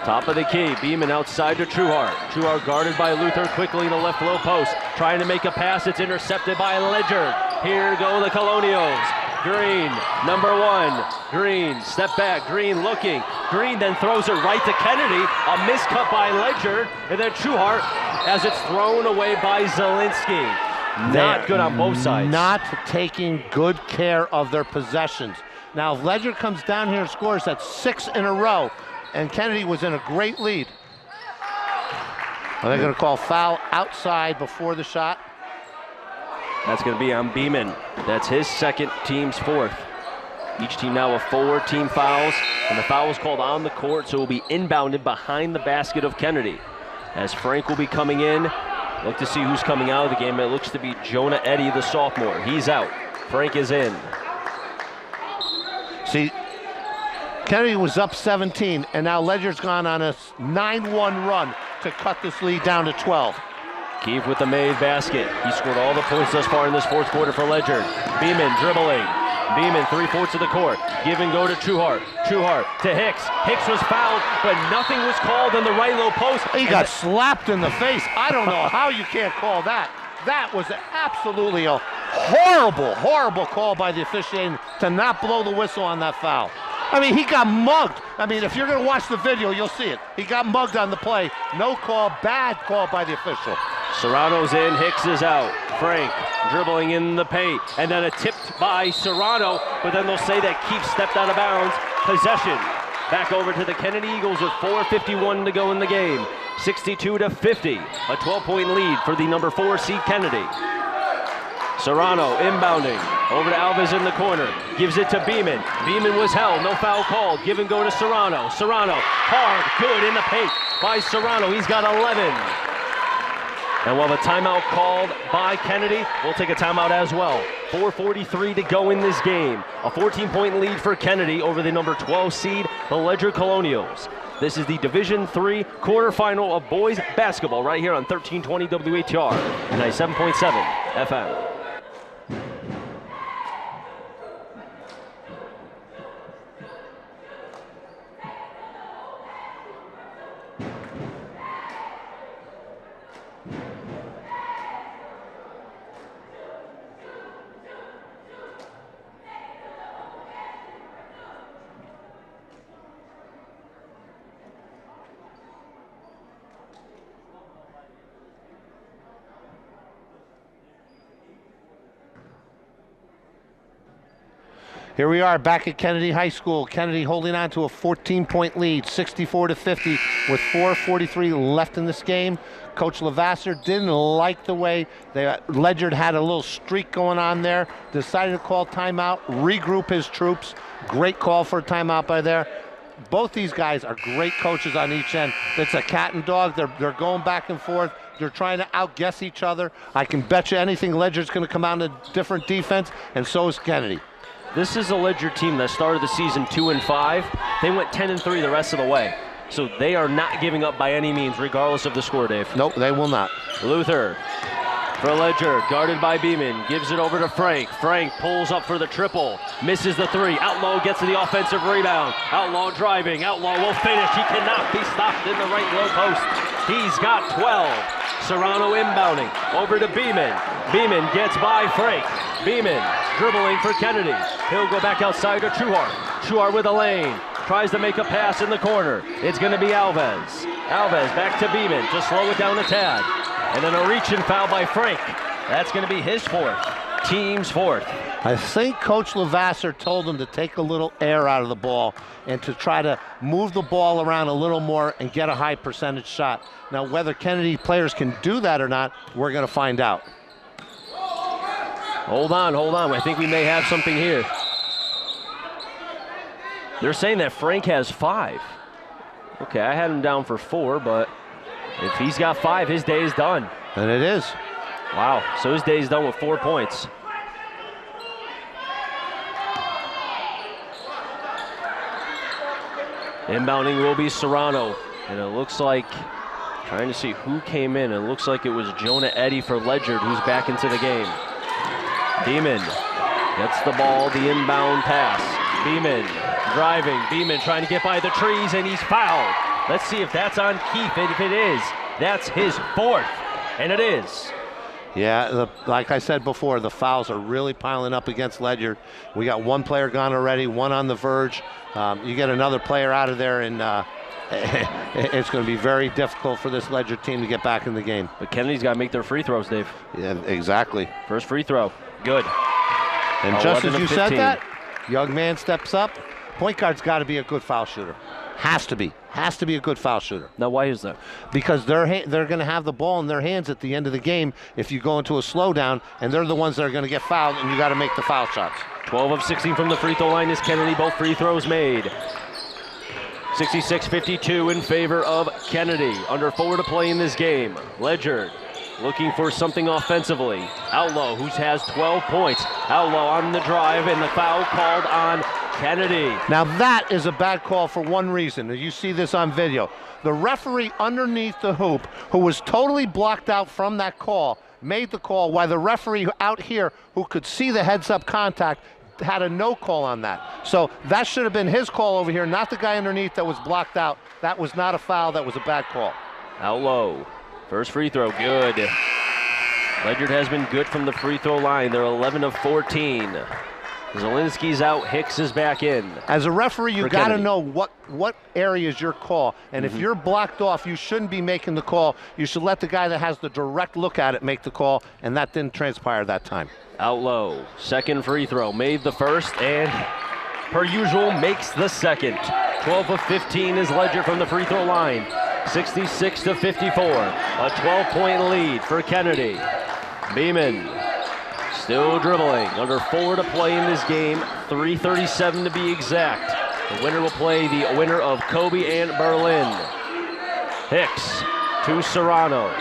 top of the key. Beeman outside to Trueheart. Trueheart guarded by Luther quickly in the left low post. Trying to make a pass. It's intercepted by Ledyard. Here go the Colonials. Green, number 1. Green, step back. Green looking. Green then throws it right to Kennedy. A miscut by Ledyard. And then Trueheart as it's thrown away by Zielinski. Not good on both sides. Not taking good care of their possessions. Now, if Ledyard comes down here and scores, that's 6 in a row. And Kennedy was in a great lead. Are they going to call foul outside before the shot? That's going to be on Beeman. That's his 2nd, team's 4th. Each team now with 4 team fouls, and the foul was called on the court, so it will be inbounded behind the basket of Kennedy. As Frank will be coming in, look to see who's coming out of the game. It looks to be Jonah Eddy, the sophomore. He's out. Frank is in. See, Kennedy was up 17, and now Ledyard's gone on a 9-1 run to cut this lead down to 12. Keefe with the made basket. He scored all the points thus far in this fourth quarter for Ledyard. Beeman dribbling. Beeman, 3/4 of the court. Give and go to Trueheart. Trueheart to Hicks. Hicks was fouled, but nothing was called on the right low post. He got slapped in the face. I don't know how you can't call that. That was absolutely a horrible, horrible call by the officiating to not blow the whistle on that foul. I mean, he got mugged. I mean, if you're going to watch the video, you'll see it. He got mugged on the play. No call, bad call by the official. Serrano's in, Hicks is out. Frank dribbling in the paint, and then a tipped by Serrano, but then they'll say that Keefe stepped out of bounds. Possession back over to the Kennedy Eagles with 4:51 to go in the game. 62-50, a 12-point lead for the number 4 seed Kennedy. Serrano inbounding, over to Alves in the corner, gives it to Beeman. Beeman was held, no foul called. Give and go to Serrano. Serrano, hard, good in the paint by Serrano. He's got 11. And we'll have a timeout called by Kennedy. We'll take a timeout as well. 4:43 to go in this game. A 14-point lead for Kennedy over the number 12 seed, the Ledyard Colonials. This is the Division III quarterfinal of boys basketball right here on 1320 WHR and 97.7 FM. Here we are back at Kennedy High School. Kennedy holding on to a 14-point lead, 64-50, with 4:43 left in this game. Coach Levasseur didn't like the way Ledyard had a little streak going on there. Decided to call timeout, regroup his troops. Great call for a timeout by there. Both these guys are great coaches on each end. It's a cat and dog. They're going back and forth. They're trying to outguess each other. I can bet you anything Ledyard's going to come out in a different defense, and so is Kennedy. This is a Ledyard team that started the season 2-5. They went 10-3 the rest of the way. So they are not giving up by any means, regardless of the score, Dave. Nope, they will not. Luther for Ledyard, guarded by Beeman, gives it over to Frank. Frank pulls up for the triple, misses the three. Outlaw gets to the offensive rebound. Outlaw driving, Outlaw will finish. He cannot be stopped in the right low post. He's got 12. Serrano inbounding, over to Beeman. Beeman gets by Frank. Beeman dribbling for Kennedy. He'll go back outside to Trueheart. Trueheart with a lane. Tries to make a pass in the corner. It's going to be Alves. Alves back to Beeman to slow it down a tad. And then a reach and foul by Frank. That's going to be his fourth. Team's fourth. I think Coach Levasseur told him to take a little air out of the ball and to try to move the ball around a little more and get a high percentage shot. Now, whether Kennedy players can do that or not, we're going to find out. Hold on, hold on. I think we may have something here. They're saying that Frank has 5. Okay, I had him down for 4, but if he's got 5, his day is done. And it is. Wow, so his day is done with 4 points. Inbounding will be Serrano, and it looks like, trying to see who came in, it looks like it was Jonah Eddy for Ledyard, who's back into the game. Beeman gets the ball, the inbound pass. Beeman driving, Beeman trying to get by the trees, and he's fouled. Let's see if that's on Keefe. If it is, that's his 4th, and it is. Yeah, like I said before, the fouls are really piling up against Ledyard. We got 1 player gone already, 1 on the verge. You get another player out of there, and it's going to be very difficult for this Ledyard team to get back in the game. But Kennedy's got to make their free throws, Dave. Yeah, exactly. First free throw, good. And just as you said that, young man steps up. Point guard's got to be a good foul shooter. Has to be a good foul shooter. Now, why is that? Because they're going to have the ball in their hands at the end of the game if you go into a slowdown, and they're the ones that are going to get fouled, and you got to make the foul shots. 12 of 16 from the free throw line is Kennedy. Both free throws made. 66-52 in favor of Kennedy. Under 4 to play in this game. Ledyard looking for something offensively. Outlaw, who has 12 points. Outlaw on the drive, and the foul called on Kennedy. Now that is a bad call for one reason. You see this on video. The referee underneath the hoop, who was totally blocked out from that call, made the call, while the referee out here, who could see the heads-up contact, had a no call on that. So that should have been his call over here, not the guy underneath that was blocked out. That was not a foul, that was a bad call. Out low. First free throw, good. Ledyard has been good from the free throw line. They're 11 of 14. Zielinski's out, Hicks is back in. As a referee, you got to know what area is your call. And if you're blocked off, you shouldn't be making the call. You should let the guy that has the direct look at it make the call, and that didn't transpire that time. Out low, second free throw, made the first, and per usual, makes the second. 12 of 15 is Ledyard from the free throw line. 66 to 54, a 12-point lead for Kennedy. Beeman still dribbling, under 4 to play in this game, 3:37 to be exact. The winner will play the winner of Kobe and Berlin. Hicks to Serrano.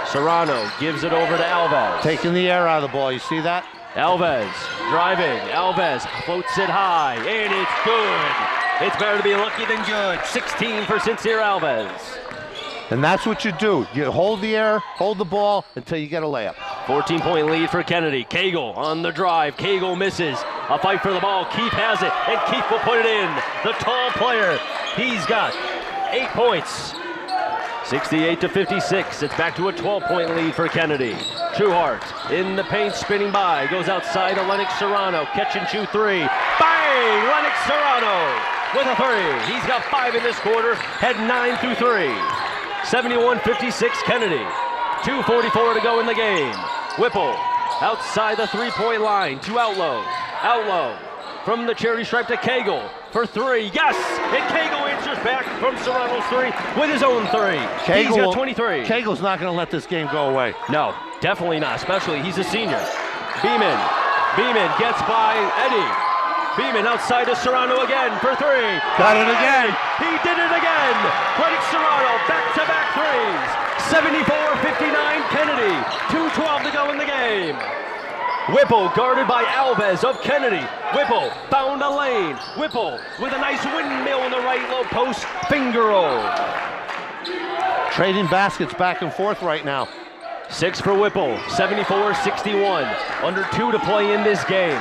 Serrano gives it over to Alves. Taking the air out of the ball, you see that? Alves driving, Alves floats it high, and it's good. It's better to be lucky than good. 16 for Sincere Alves. And that's what you do. You hold the air, hold the ball until you get a layup. 14-point lead for Kennedy. Cagle on the drive. Cagle misses. A fight for the ball. Keith has it, and Keith will put it in. The tall player. He's got 8 points. 68 to 56. It's back to a 12-point lead for Kennedy. Trueheart in the paint, spinning by. Goes outside to Lennox Serrano. Catch and shoot three. Bang! Lennox Serrano with a three. He's got 5 in this quarter. Had 9 through 3. 71-56 Kennedy. 2:44 to go in the game. Whipple outside the three-point line to Outlow. Outlow from the cherry stripe to Cagle for 3. Yes! And Cagle answers back from Serrano's 3 with his own 3. He's got 23. Cagle's not going to let this game go away. No, definitely not, especially he's a senior. Beeman gets by Eddie. Beeman outside to Serrano again for 3. Got it again. He did it again. Lennox Serrano back-to-back threes. 74-59 Kennedy. 2:12 to go in the game. Whipple guarded by Alves of Kennedy. Whipple found a lane. Whipple with a nice windmill in the right low post. Finger roll. Trading baskets back and forth right now. 6 for Whipple. 74-61. Under 2 to play in this game.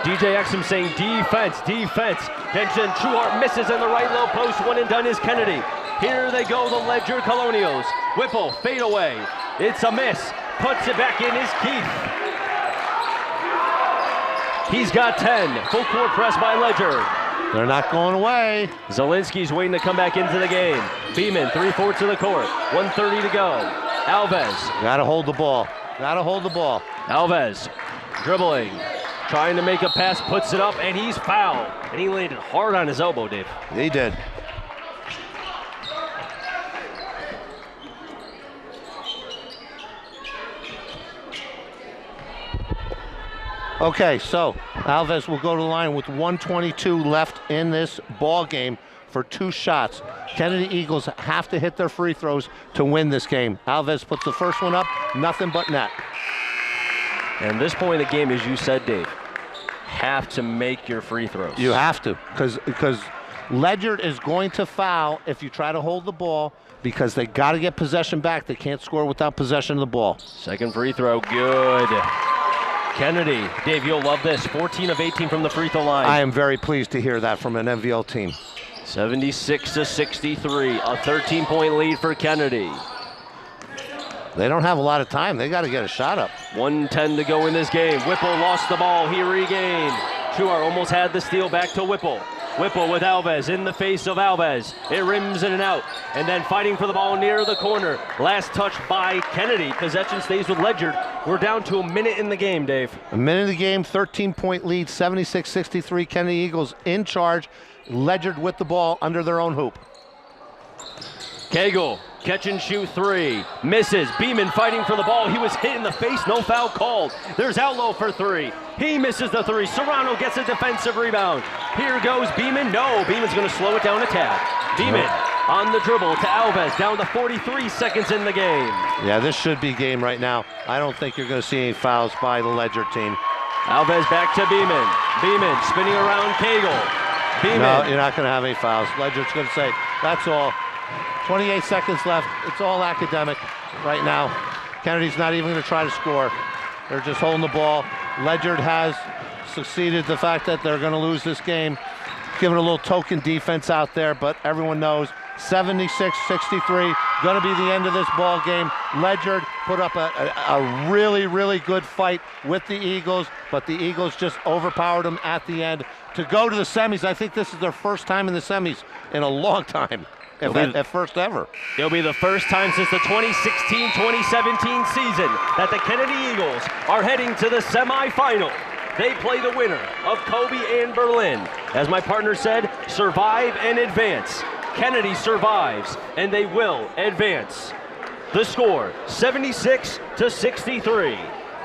DJ Exum saying defense, defense. Then Trueheart misses in the right low post. One and done is Kennedy. Here they go, the Ledyard Colonials. Whipple, fade away. It's a miss. Puts it back in is Keith. He's got 10. Full court press by Ledyard. They're not going away. Zielinski's waiting to come back into the game. Beeman, 3/4 of the court. 1:30 to go. Alves. Got to hold the ball. Got to hold the ball. Alves dribbling. Trying to make a pass, puts it up, and he's fouled. And he landed hard on his elbow, Dave. He did. Okay, so Alves will go to the line with 1:22 left in this ball game for 2 shots. Kennedy Eagles have to hit their free throws to win this game. Alves puts the first one up, nothing but net. And this point in the game, as you said, Dave, have to make your free throws. You have to, because Ledyard is going to foul if you try to hold the ball, because they got to get possession back. They can't score without possession of the ball. Second free throw, good. Kennedy, Dave, you'll love this. 14 of 18 from the free throw line. I am very pleased to hear that from an MVL team. 76-63, a 13-point lead for Kennedy. They don't have a lot of time. They got to get a shot up. 1:10 to go in this game. Whipple lost the ball. He regained. Trueheart almost had the steal, back to Whipple. Whipple with Alves in the face of Alves. It rims in and out. And then fighting for the ball near the corner. Last touch by Kennedy. Possession stays with Ledyard. We're down to a minute in the game, Dave. A minute in the game, 13-point lead, 76-63. Kennedy Eagles in charge. Ledyard with the ball under their own hoop. Cagle, catch and shoot 3. Misses. Beeman fighting for the ball. He was hit in the face. No foul called. There's Outlow for 3. He misses the 3. Serrano gets a defensive rebound. Here goes Beeman. No, Beeman's going to slow it down a tad. Beeman on the dribble to Alves. Down to 43 seconds in the game. Yeah, this should be game right now. I don't think you're going to see any fouls by the Ledyard team. Alves back to Beeman. Beeman spinning around Cagle. Beeman. No, you're not going to have any fouls. Ledyard's going to say, that's all. 28 seconds left. It's all academic right now. Kennedy's not even going to try to score. They're just holding the ball. Ledyard has succeeded the fact that they're going to lose this game, giving a little token defense out there, but everyone knows 76-63, going to be the end of this ball game. Ledyard put up a really, really good fight with the Eagles, but the Eagles just overpowered them at the end to go to the semis. I think this is their first time in the semis in a long time, at first ever. It'll be the first time since the 2016-2017 season that the Kennedy Eagles are heading to the semifinal. They play the winner of Kobe and Berlin. As my partner said, survive and advance. Kennedy survives, and they will advance. The score, 76-63.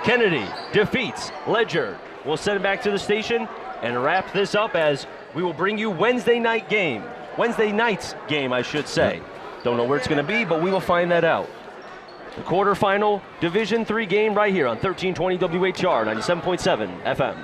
Kennedy defeats Ledyard. We'll send it back to the station and wrap this up as we will bring you Wednesday night's game, I should say. Don't know where it's going to be, but we will find that out. The quarterfinal Division III game right here on 1320 WHR 97.7 FM.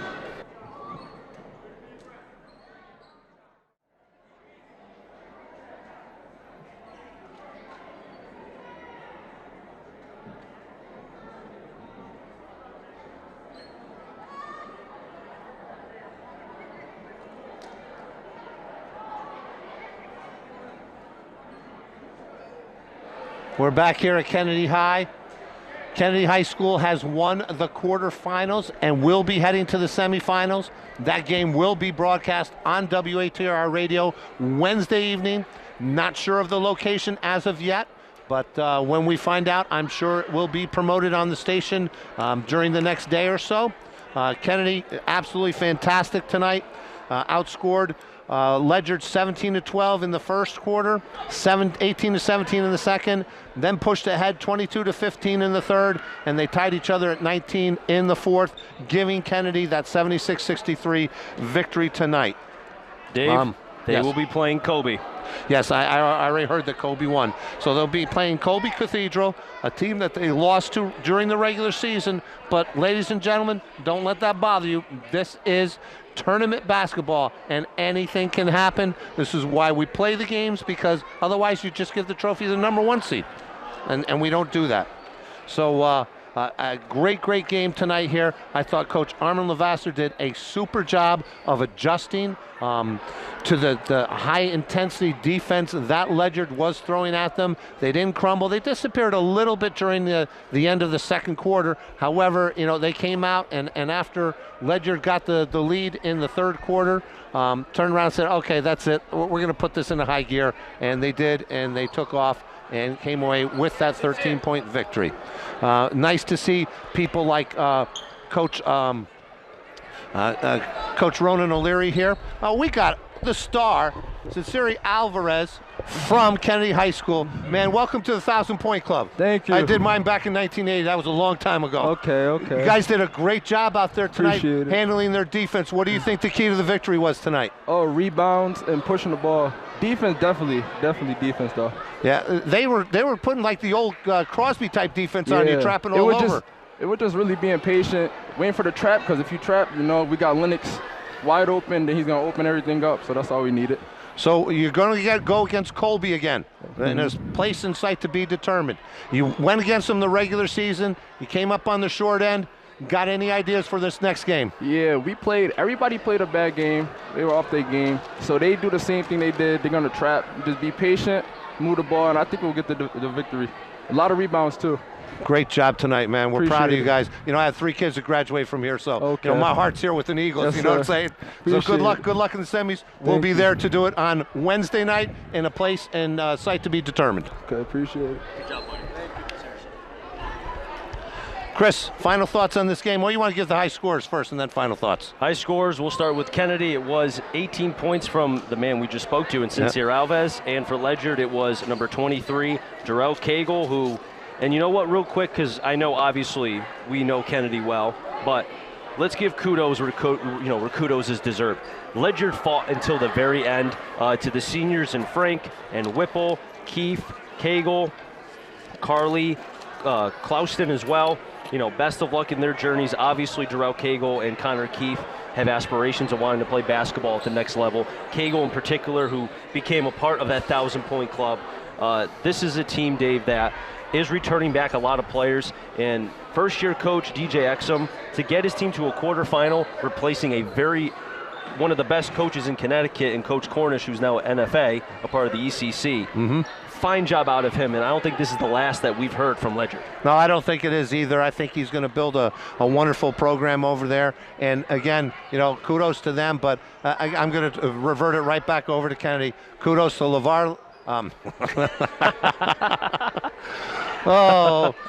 We're back here at Kennedy High. Kennedy High School has won the quarterfinals and will be heading to the semifinals. That game will be broadcast on WHR radio Wednesday evening. Not sure of the location as of yet, but when we find out, I'm sure it will be promoted on the station during the next day or so. Kennedy, absolutely fantastic tonight. Outscored Ledyard 17-12 in the first quarter, 18-17 in the second, then pushed ahead 22-15 in the third, and they tied each other at 19 in the fourth, giving Kennedy that 76-63 victory tonight. Dave, they yes. will be playing Kobe. Yes, I already heard that Kobe won. So they'll be playing Kobe Cathedral, a team that they lost to during the regular season. But ladies and gentlemen, don't let that bother you. This is tournament basketball, and anything can happen. This is why we play the games, because otherwise you just give the trophy the #1 seed. And we don't do that. So a great game tonight here. I thought Coach Armin Levasseur did a super job of adjusting to the high-intensity defense that Ledyard was throwing at them. They didn't crumble. They disappeared a little bit during the end of the second quarter. However, you know, they came out, and after Ledyard got the lead in the third quarter, turned around and said, okay, that's it. We're going to put this into high gear. And they did, and they took off and came away with that 13-point victory. Nice to see people like Coach Ronan O'Leary here. We got the star, Sinceri Alvarez from Kennedy High School. Man, welcome to the 1,000-Point Club. Thank you. I did mine back in 1980. That was a long time ago. Okay. You guys did a great job out there tonight, Appreciate it. handling their defense. What do you think the key to the victory was tonight? Oh, rebounds and pushing the ball. Defense, definitely defense though. Yeah, they were putting like the old Crosby type defense on you, trapping all over. It was just really being patient, waiting for the trap, because if you trap, you know, we got Lennox wide open, then he's going to open everything up, so that's all we needed. So you're going to go against Colby again, and there's place in sight to be determined. You went against them the regular season, you came up on the short end. Got any ideas for this next game? Yeah, everybody played a bad game. They were off their game, so they do the same thing they did. They're going to trap, just be patient, move the ball, and I think we'll get the victory. A lot of rebounds too. Great job tonight, man. We're proud of you guys. You know, I have 3 kids that graduate from here, so you know, my heart's here with the Eagles. Yes, you know what I'm saying? So good luck in the semis. We'll be there to do it on Wednesday night in a place and site to be determined. Okay, appreciate it. Good job, buddy. Chris, final thoughts on this game? Well, you want to give the high scores first and then final thoughts. High scores, we'll start with Kennedy. It was 18 points from the man we just spoke to in Sincere Alves. And for Ledyard, it was number 23, Jarrell Cagle, who, and you know what, real quick, because I know obviously we know Kennedy well, but let's give kudos where kudos is deserved. Ledyard fought until the very end to the seniors and Frank and Whipple, Keith, Cagle, Carly, Clouston as well. You know, best of luck in their journeys. Obviously, Jarrell Cagle and Connor Keith have aspirations of wanting to play basketball at the next level. Cagle in particular, who became a part of that 1,000-point club. This is a team, Dave, that is returning back a lot of players, and first-year coach DJ Exum, to get his team to a quarterfinal, replacing one of the best coaches in Connecticut, and Coach Cornish, who's now at NFA, a part of the ECC. Fine job out of him, and I don't think this is the last that we've heard from Ledyard. No, I don't think it is either. I think he's going to build a wonderful program over there. And again, kudos to them, but I'm going to revert it right back over to Kennedy. Kudos to LeVar.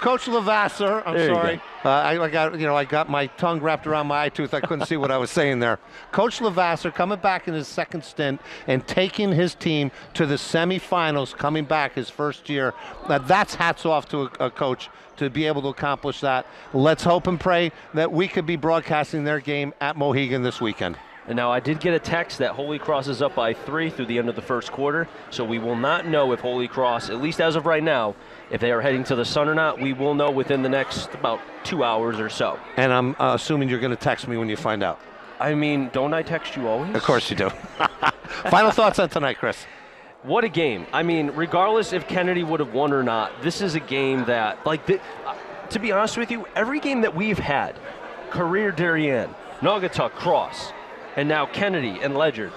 Coach Levasseur. I'm sorry. I got my tongue wrapped around my eye tooth. I couldn't see what I was saying there. Coach Levasseur coming back in his second stint and taking his team to the semifinals, coming back his first year. That's hats off to a coach to be able to accomplish that. Let's hope and pray that we could be broadcasting their game at Mohegan this weekend. And now I did get a text that Holy Cross is up by 3 through the end of the first quarter, so we will not know if Holy Cross, at least as of right now, if they are heading to the Sun or not. We will know within the next about 2 hours or so. And I'm assuming you're going to text me when you find out. I mean, don't I text you always? Of course you do. Final thoughts on tonight, Chris? What a game. I mean, regardless if Kennedy would have won or not, this is a game that, to be honest with you, every game that we've had, Career Darien, Naugatuck, Cross, and now Kennedy and Ledyard,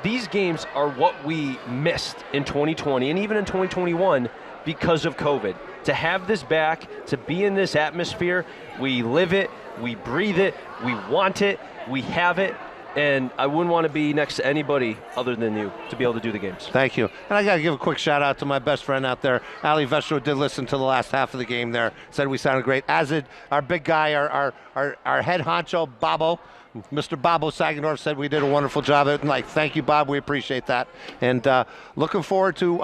these games are what we missed in 2020 and even in 2021 because of COVID. To have this back, to be in this atmosphere, we live it, we breathe it, we want it, we have it, and I wouldn't want to be next to anybody other than you to be able to do the games. Thank you. And I got to give a quick shout out to my best friend out there. Ali Vestro did listen to the last half of the game there, said we sounded great, as did our big guy, our head honcho, Bobo. Mr. Bobo Sagendorf said we did a wonderful job. Thank you, Bob. We appreciate that. And looking forward to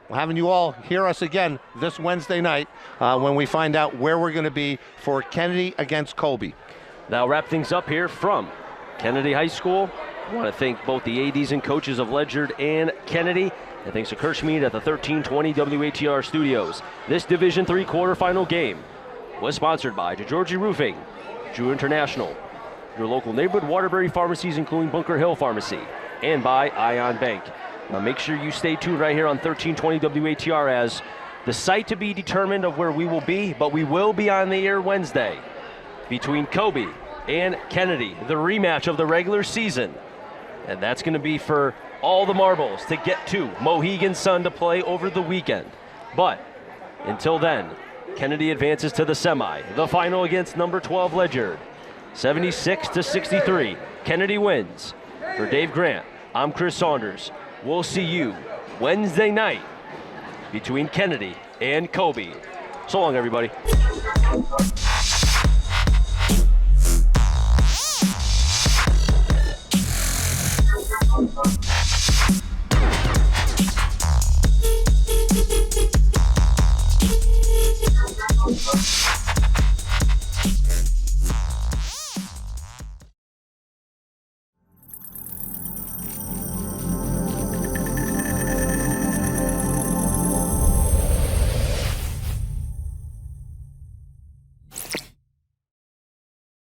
having you all hear us again this Wednesday night when we find out where we're going to be for Kennedy against Colby. Now wrap things up here from Kennedy High School. I want to thank both the ADs and coaches of Ledyard and Kennedy. And thanks to Kurt Schmid at the 1320 WATR studios. This Division III quarterfinal game was sponsored by DeGiorgi Roofing, Drew International, your local neighborhood Waterbury pharmacies, including Bunker Hill Pharmacy, and by Ion Bank. Now make sure you stay tuned right here on 1320 WATR as the site to be determined of where we will be, but we will be on the air Wednesday between Kobe and Kennedy, the rematch of the regular season. And that's going to be for all the marbles to get to Mohegan Sun to play over the weekend. But until then, Kennedy advances to the semi, the final against number 12 Ledyard. 76-63. Kennedy wins. For Dave Grant, I'm Chris Saunders. We'll see you Wednesday night between Kennedy and Kobe. So long, everybody.